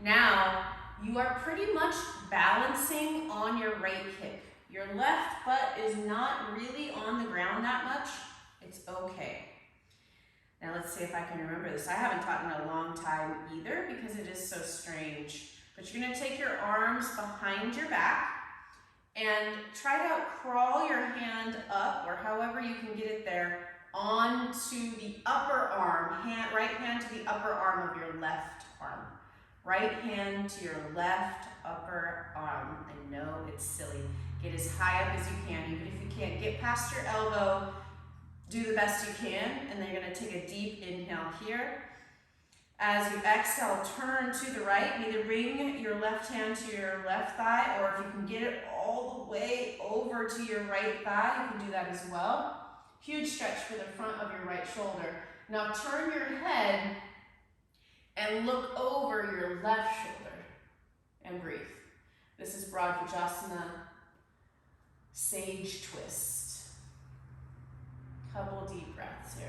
Now, you are pretty much balancing on your right hip. Your left butt is not really on the ground that much. It's okay. Now let's see if I can remember this. I haven't taught in a long time either because it is so strange. But you're gonna take your arms behind your back and try to crawl your hand up, or however you can get it there, onto the upper arm, right hand to the upper arm of your left arm. Right hand to your left upper arm. I know it's silly. Get as high up as you can. Even if you can't get past your elbow, do the best you can. And then you're gonna take a deep inhale here. As you exhale, turn to the right. Either bring your left hand to your left thigh, or if you can get it all the way over to your right thigh, you can do that as well. Huge stretch for the front of your right shoulder. Now turn your head and look over your left shoulder and breathe. This is Broad Vajrasana, sage twist. Couple deep breaths here.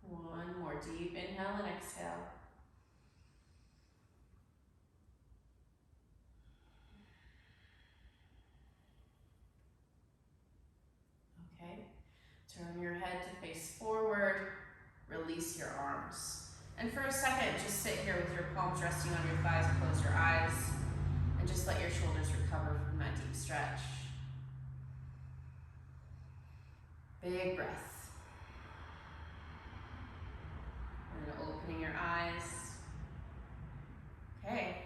One more deep inhale and exhale. Okay, turn your head to face forward, release your arms. And for a second, just sit here with your palms resting on your thighs, close your eyes, and just let your shoulders recover from that deep stretch. Big breath. And opening your eyes. Okay,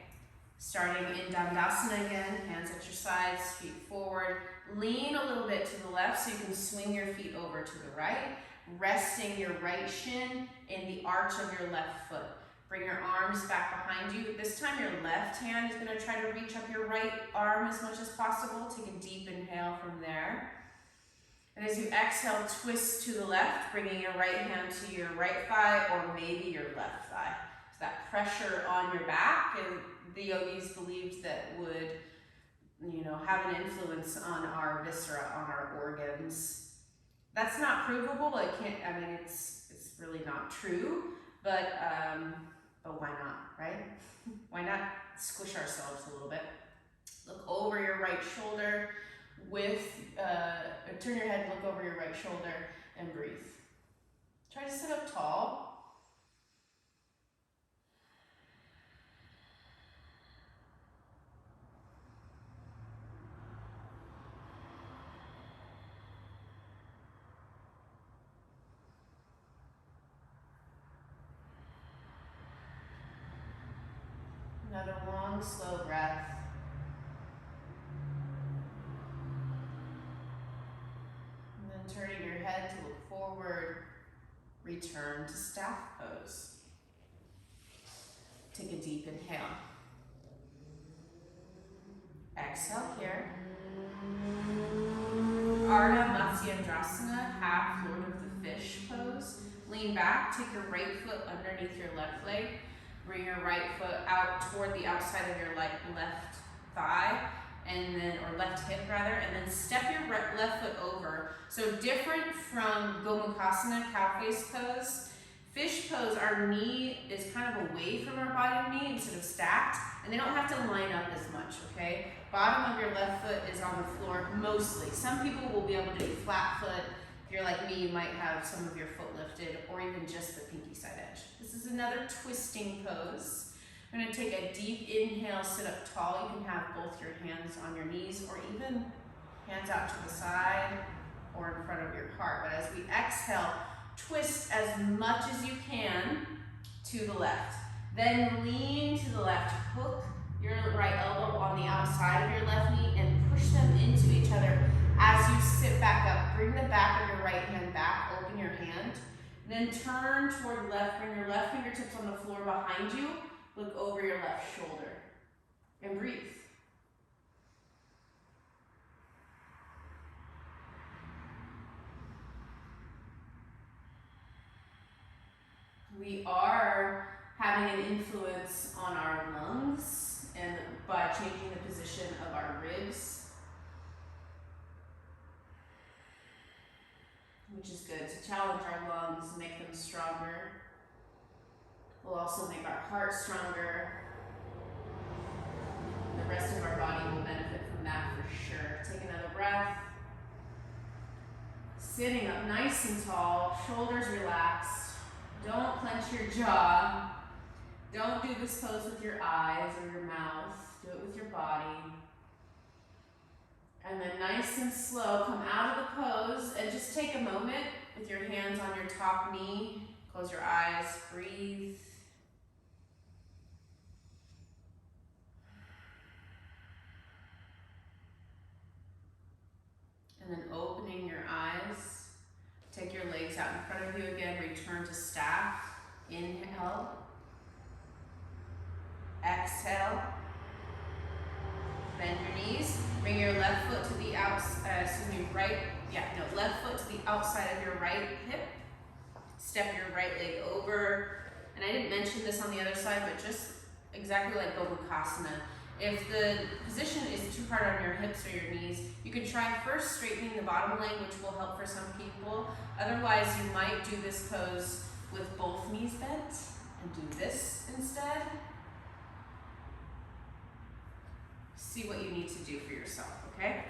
starting in Dandasana again, hands at your sides, feet forward. Lean a little bit to the left so you can swing your feet over to the right, resting your right shin in the arch of your left foot. Bring your arms back behind you. This time your left hand is going to try to reach up your right arm as much as possible. Take a deep inhale from there. And as you exhale, twist to the left, bringing your right hand to your right thigh or maybe your left thigh. So that pressure on your back, and the yogis believed that would, have an influence on our viscera, on our organs. That's not provable. It's really not true, but why not, right? Why not squish ourselves a little bit? Look over your right shoulder turn your head, look over your right shoulder and breathe. Try to sit up tall. Another long, slow breath. And then turning your head to look forward, return to staff pose. Take a deep inhale. Exhale here. Ardha Matsyendrasana, half Lord of the Fish pose. Lean back, take your right foot underneath your left leg. Bring your right foot out toward the outside of your left thigh, or left hip rather, and then step your left foot over. So different from Gomukhasana, cow face pose. Fish pose, our knee is kind of away from our bottom knee instead of stacked, and they don't have to line up as much, okay? Bottom of your left foot is on the floor mostly. Some people will be able to do flat foot. If you're like me, you might have some of your foot lifted or even just the pinky side edge. This is another twisting pose. I'm going to take a deep inhale, sit up tall. You can have both your hands on your knees or even hands out to the side or in front of your heart. But as we exhale, twist as much as you can to the left. Then lean to the left. Hook your right elbow on the outside of your left knee and push them into each other as you sit back up. Bring the back of your right hand back, open your hand. Then turn toward the left, bring your left fingertips on the floor behind you. Look over your left shoulder and breathe. We are having an influence on our lungs and by changing the position of our ribs, which is good to challenge our lungs, make them stronger. will also make our heart stronger. The rest of our body will benefit from that for sure. Take another breath. Sitting up nice and tall, shoulders relaxed. Don't clench your jaw. Don't do this pose with your eyes or your mouth. Do it with your body. And then nice and slow, come out of the pose and just take a moment with your hands on your top knee. Close your eyes, breathe. And then opening your eyes. Take your legs out in front of you again. Return to staff. Inhale. Exhale. Bend your knees. Bring your left foot to the left foot to the outside of your right hip. Step your right leg over. And I didn't mention this on the other side, but just exactly like Katasana. If the position is too hard on your hips or your knees, you can try first straightening the bottom leg, which will help for some people. Otherwise, you might do this pose with both knees bent and do this instead. See what you need to do for yourself, okay?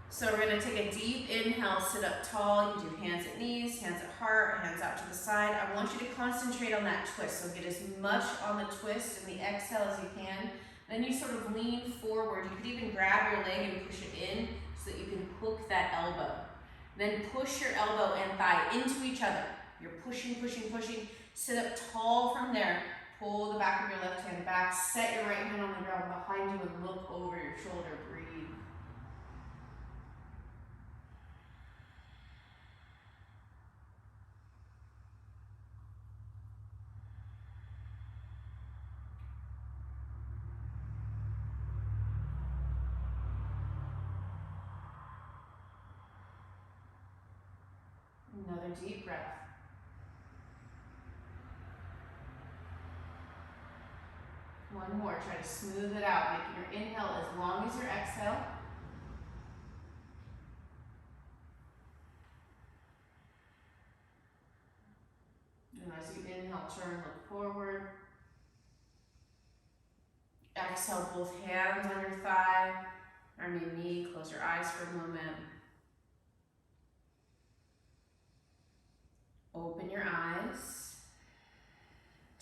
So we're gonna take a deep inhale, sit up tall. You can do hands at knees, hands at heart, hands out to the side. I want you to concentrate on that twist. So get as much on the twist and the exhale as you can. Then you sort of lean forward. You could even grab your leg and push it in so that you can hook that elbow. Then push your elbow and thigh into each other. You're pushing, pushing, pushing. Sit up tall from there. Pull the back of your left hand back. Set your right hand on the ground behind you and look over your shoulder. Breathe. Another deep breath. One more. Try to smooth it out, making your inhale as long as your exhale. And as you inhale, turn, look forward. Exhale, both hands on your thigh, or on your knee. Close your eyes for a moment. Open your eyes.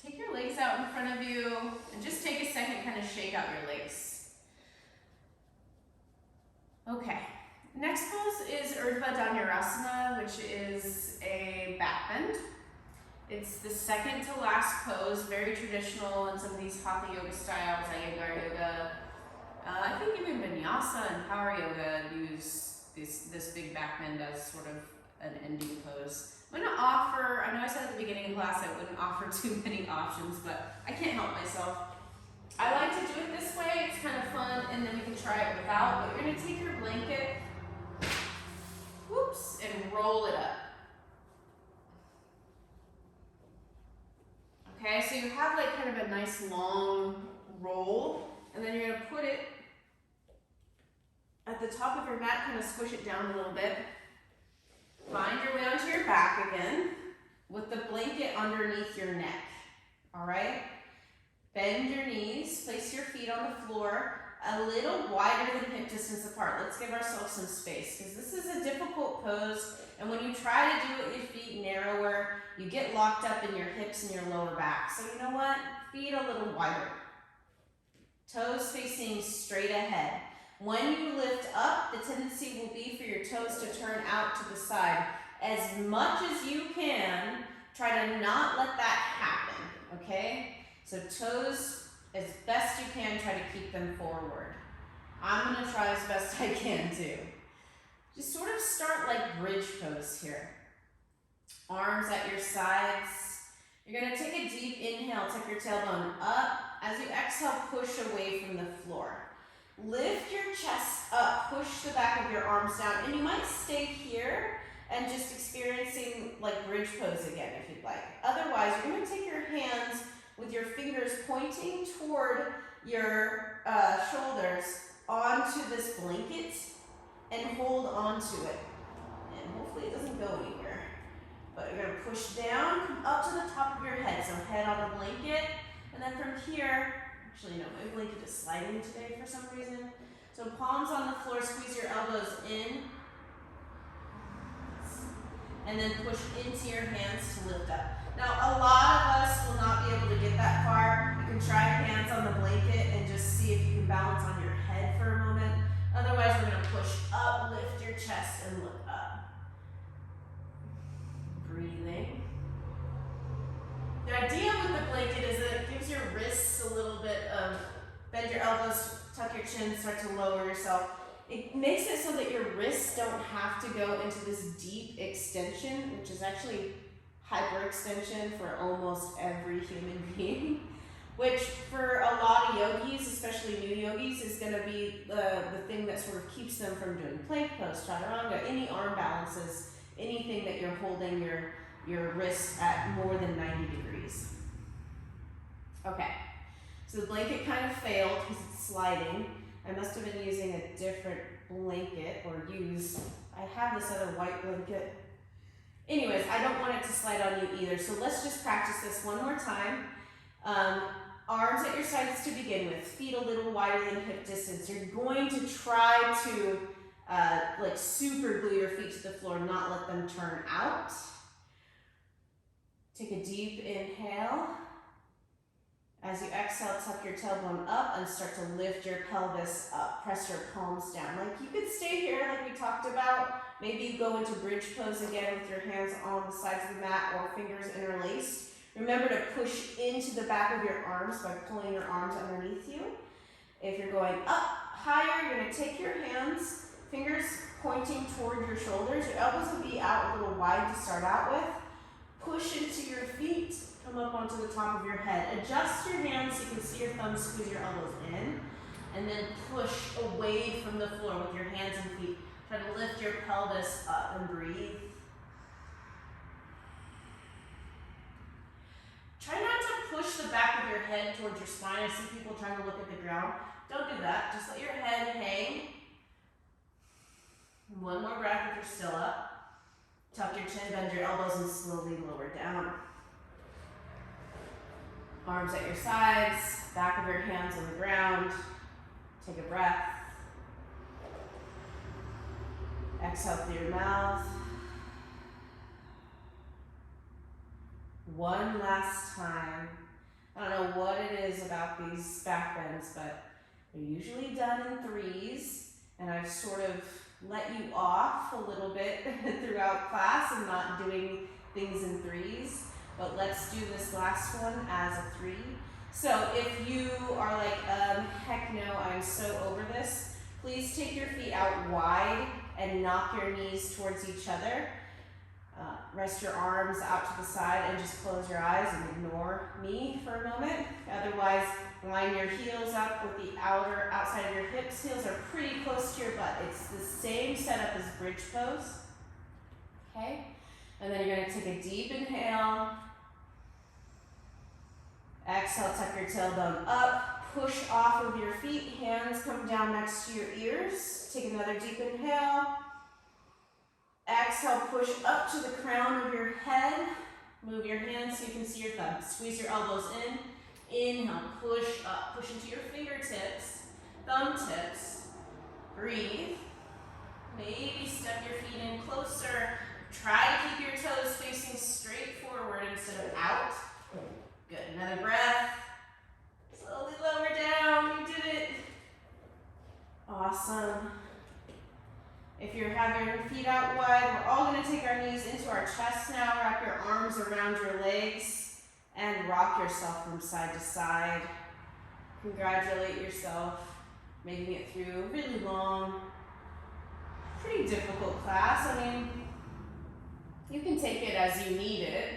Take your legs out in front of you and just take a second, kind of shake out your legs. Okay, next pose is Dandasana, which is a back bend. It's the second to last pose, very traditional in some of these hatha yoga styles, Iyengar yoga. I think even vinyasa and power yoga use this big back bend as sort of an ending pose. I'm going to offer, I know I said at the beginning of class I wouldn't offer too many options, but I can't help myself. I like to do it this way, it's kind of fun, and then we can try it without, but you're going to take your blanket, whoops, and roll it up. Okay, so you have like kind of a nice long roll, and then you're going to put it at the top of your mat, kind of squish it down a little bit. Find your way onto your back again with the blanket underneath your neck, all right? Bend your knees, place your feet on the floor a little wider than hip distance apart. Let's give ourselves some space because this is a difficult pose, and when you try to do it with your feet narrower, you get locked up in your hips and your lower back. So you know what? Feet a little wider. Toes facing straight ahead. When you lift up, the tendency will be for your toes to turn out to the side. As much as you can, try to not let that happen, okay? So toes, as best you can, try to keep them forward. I'm gonna try as best I can too. Just sort of start like bridge pose here. Arms at your sides. You're gonna take a deep inhale, tuck your tailbone up. As you exhale, push away from the floor. Lift your chest up, push the back of your arms down, and you might stay here and just experiencing like bridge pose again if you'd like. Otherwise, you're going to take your hands with your fingers pointing toward your shoulders onto this blanket and hold onto it. And hopefully it doesn't go anywhere. But you're gonna push down, come up to the top of your head. So head on the blanket, and then from here, actually no, my blanket is sliding today for some reason. So palms on the floor, squeeze your elbows in, and then push into your hands to lift up. Now, a lot of us will not be able to get that far. You can try hands on the blanket and just see if you can balance on your head for a moment. Otherwise, we're gonna push up, lift your chest, and look up. Breathing. The idea with the blanket is that it gives your wrists a little bit of, bend your elbows, tuck your chin, start to lower yourself. It makes it so that your wrists don't have to go into this deep extension, which is actually hyperextension for almost every human being, which for a lot of yogis, especially new yogis, is going to be the thing that sort of keeps them from doing plank pose, chaturanga, any arm balances, anything that you're holding your wrist at more than 90 degrees. Okay, so the blanket kind of failed because it's sliding. I must have been using a different blanket I have this other white blanket. Anyways, I don't want it to slide on you either, so let's just practice this one more time. Arms at your sides to begin with, feet a little wider than hip distance. You're going to try to like super glue your feet to the floor, not let them turn out. Take a deep inhale. As you exhale, tuck your tailbone up and start to lift your pelvis up. Press your palms down. Like you could stay here like we talked about. Maybe you go into bridge pose again with your hands on the sides of the mat or fingers interlaced. Remember to push into the back of your arms by pulling your arms underneath you. If you're going up higher, you're going to take your hands, fingers pointing toward your shoulders. Your elbows will be out a little wide to start out with. Push into your feet. Come up onto the top of your head. Adjust your hands so you can see your thumbs, squeeze your elbows in, and then push away from the floor with your hands and feet. Try to lift your pelvis up and breathe. Try not to push the back of your head towards your spine. I see people trying to look at the ground. Don't do that. Just let your head hang. One more breath if you're still up. Tuck your chin, bend your elbows, and slowly lower down. Arms at your sides, back of your hands on the ground. Take a breath. Exhale through your mouth. One last time. I don't know what it is about these back bends, but they're usually done in threes, and I've sort of let you off a little bit throughout class and not doing things in threes. But let's do this last one as a 3. So if you are like, heck no, I'm so over this, please take your feet out wide and knock your knees towards each other. Rest your arms out to the side and just close your eyes and ignore me for a moment. Otherwise, line your heels up with the outside of your hips. Heels are pretty close to your butt. It's the same setup as bridge pose. Okay? And then you're going to take a deep inhale. Exhale, tuck your tailbone up. Push off of your feet. Hands come down next to your ears. Take another deep inhale. Exhale, push up to the crown of your head. Move your hands so you can see your thumbs. Squeeze your elbows in. Inhale, push up. Push into your fingertips, thumb tips. Breathe. Maybe step your feet in closer. Try to keep your toes facing straight forward instead of out. Good. Another breath. Slowly lower down. You did it. Awesome. If you have your feet out wide, we're all going to take our knees into our chest now. Wrap your arms around your legs and rock yourself from side to side. Congratulate yourself making it through a really long, pretty difficult class. I mean, you can take it as you need it,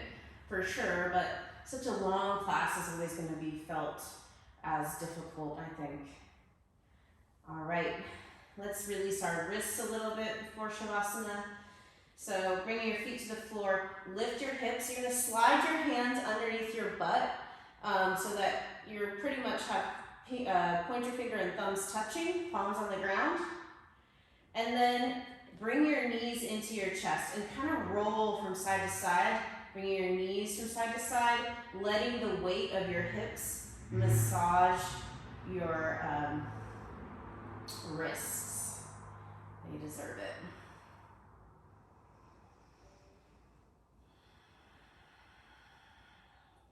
for sure, but such a long class is always going to be felt as difficult, I think. All right. Let's release our wrists a little bit before Shavasana. So bringing your feet to the floor, lift your hips. You're going to slide your hands underneath your butt so that you pretty much have pointer finger and thumbs touching, palms on the ground. And then bring your knees into your chest and kind of roll from side to side, bringing your knees from side to side, letting the weight of your hips massage your wrists. You deserve it.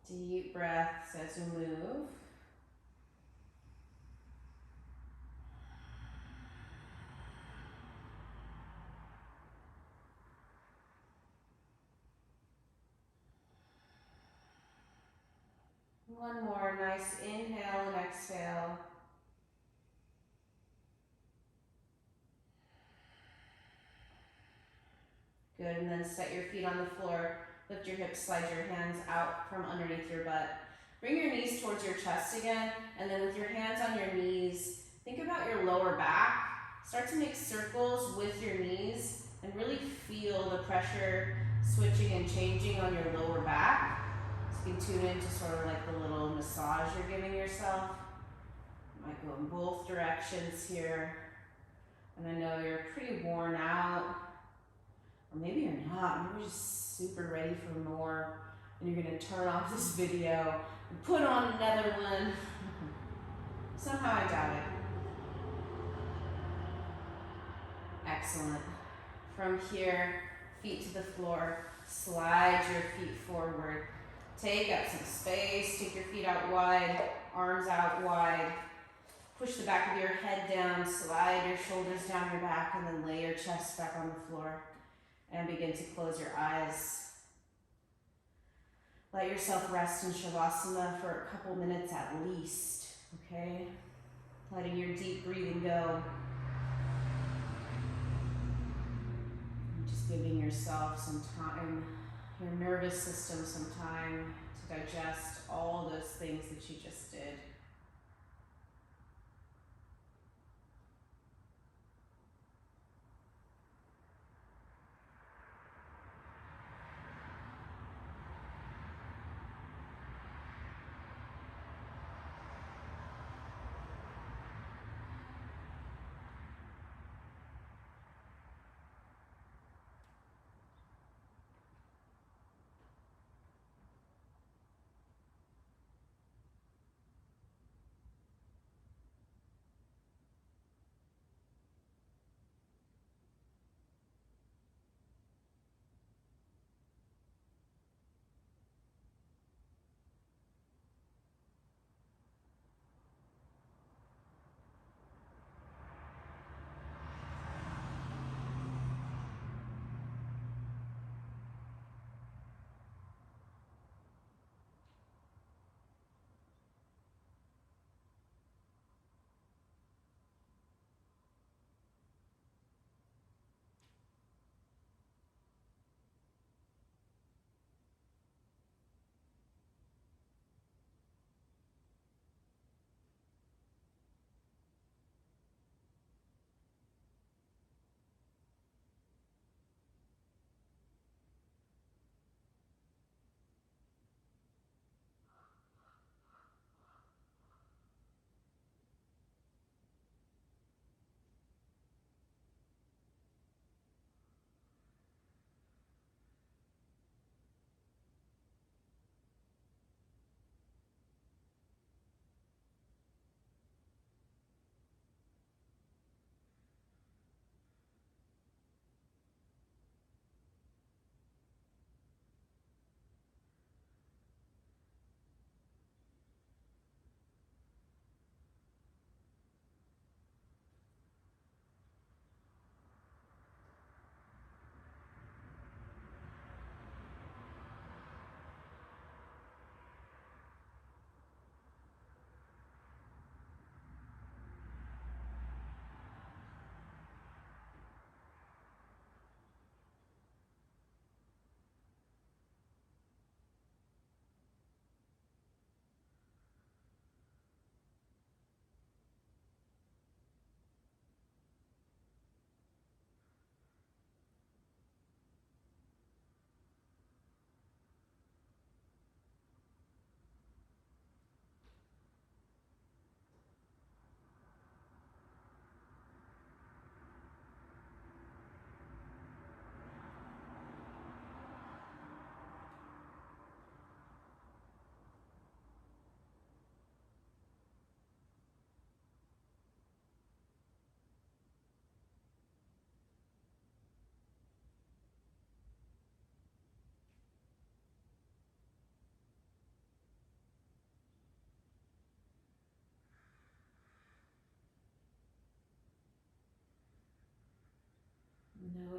Deep breaths as you move. One more nice inhale and exhale. Good, and then set your feet on the floor. Lift your hips, slide your hands out from underneath your butt. Bring your knees towards your chest again, and then with your hands on your knees, think about your lower back. Start to make circles with your knees and really feel the pressure switching and changing on your lower back. So you can tune into sort of like the little massage you're giving yourself. You might go in both directions here. And I know you're pretty worn out. Or maybe you're not, maybe you're just super ready for more and you're gonna turn off this video and put on another one. Somehow I doubt it. Excellent. From here, feet to the floor, slide your feet forward. Take up some space, take your feet out wide, arms out wide. Push the back of your head down, slide your shoulders down your back, and then lay your chest back on the floor. And begin to close your eyes. Let yourself rest in Shalabasana for a couple minutes at least, okay? Letting your deep breathing go. And just giving yourself some time, your nervous system some time to digest all those things that you just did.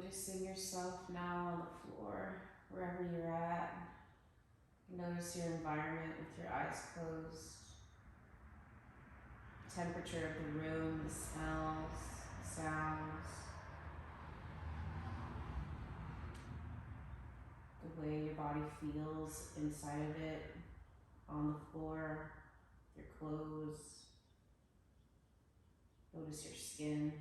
Noticing yourself now on the floor, wherever you're at. Notice your environment with your eyes closed. Temperature of the room, the smells, the sounds. The way your body feels inside of it, on the floor, your clothes. Notice your skin.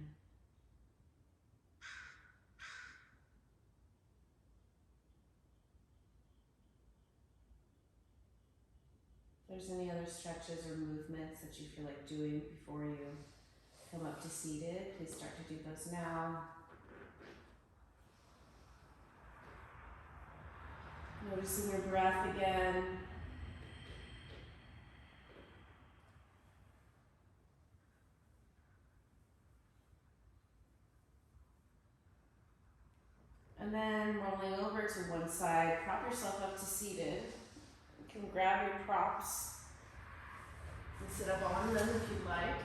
If there's any other stretches or movements that you feel like doing before you come up to seated, please start to do those now. Noticing your breath again. And then rolling over to one side, prop yourself up to seated. You can grab your props and sit up on them if you'd like.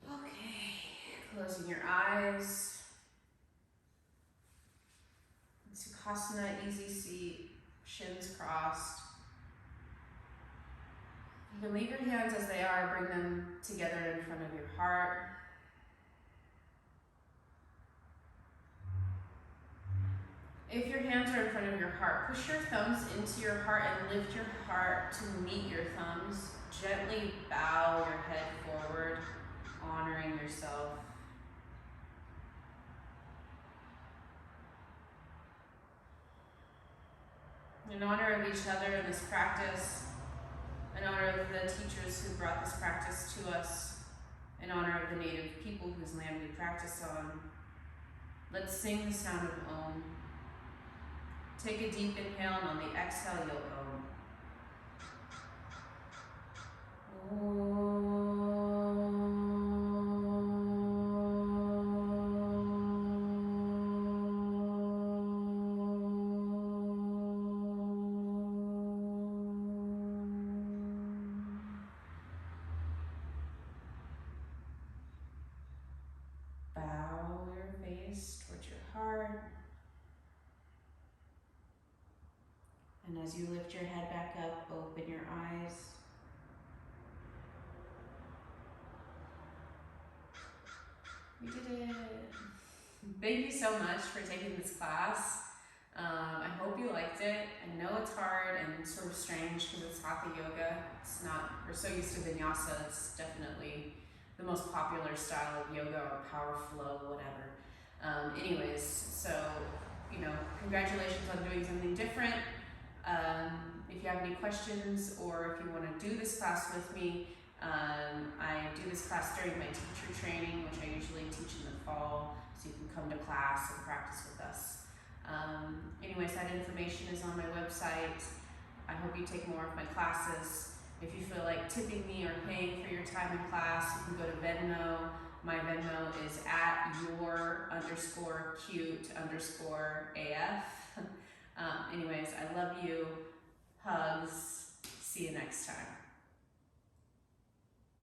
Okay, closing your eyes. Sukhasana, easy seat, shins crossed. You can leave your hands as they are, bring them together in front of your heart. If your hands are in front of your heart, push your thumbs into your heart and lift your heart to meet your thumbs. Gently bow your head forward, honoring yourself. In honor of each other in this practice, in honor of the teachers who brought this practice to us, in honor of the native people whose land we practice on, let's sing the sound of Om. Take a deep inhale, and on the exhale, you'll Om. Bow your face towards your heart. And as you lift your head back up, open your eyes. We did it. Thank you so much for taking this class. I hope you liked it. I know it's hard and sort of strange because it's hatha yoga. It's not, we're so used to vinyasa, it's definitely the most popular style of yoga or power flow, whatever. Anyways, so, you know, congratulations on doing something different. If you have any questions or if you want to do this class with me, I do this class during my teacher training, which I usually teach in the fall, so you can come to class and practice with us. Anyways, that information is on my website. I hope you take more of my classes. If you feel like tipping me or paying for your time in class, you can go to Venmo. My Venmo is at your_cute_AF. Anyways, I love you. Hugs. See you next time.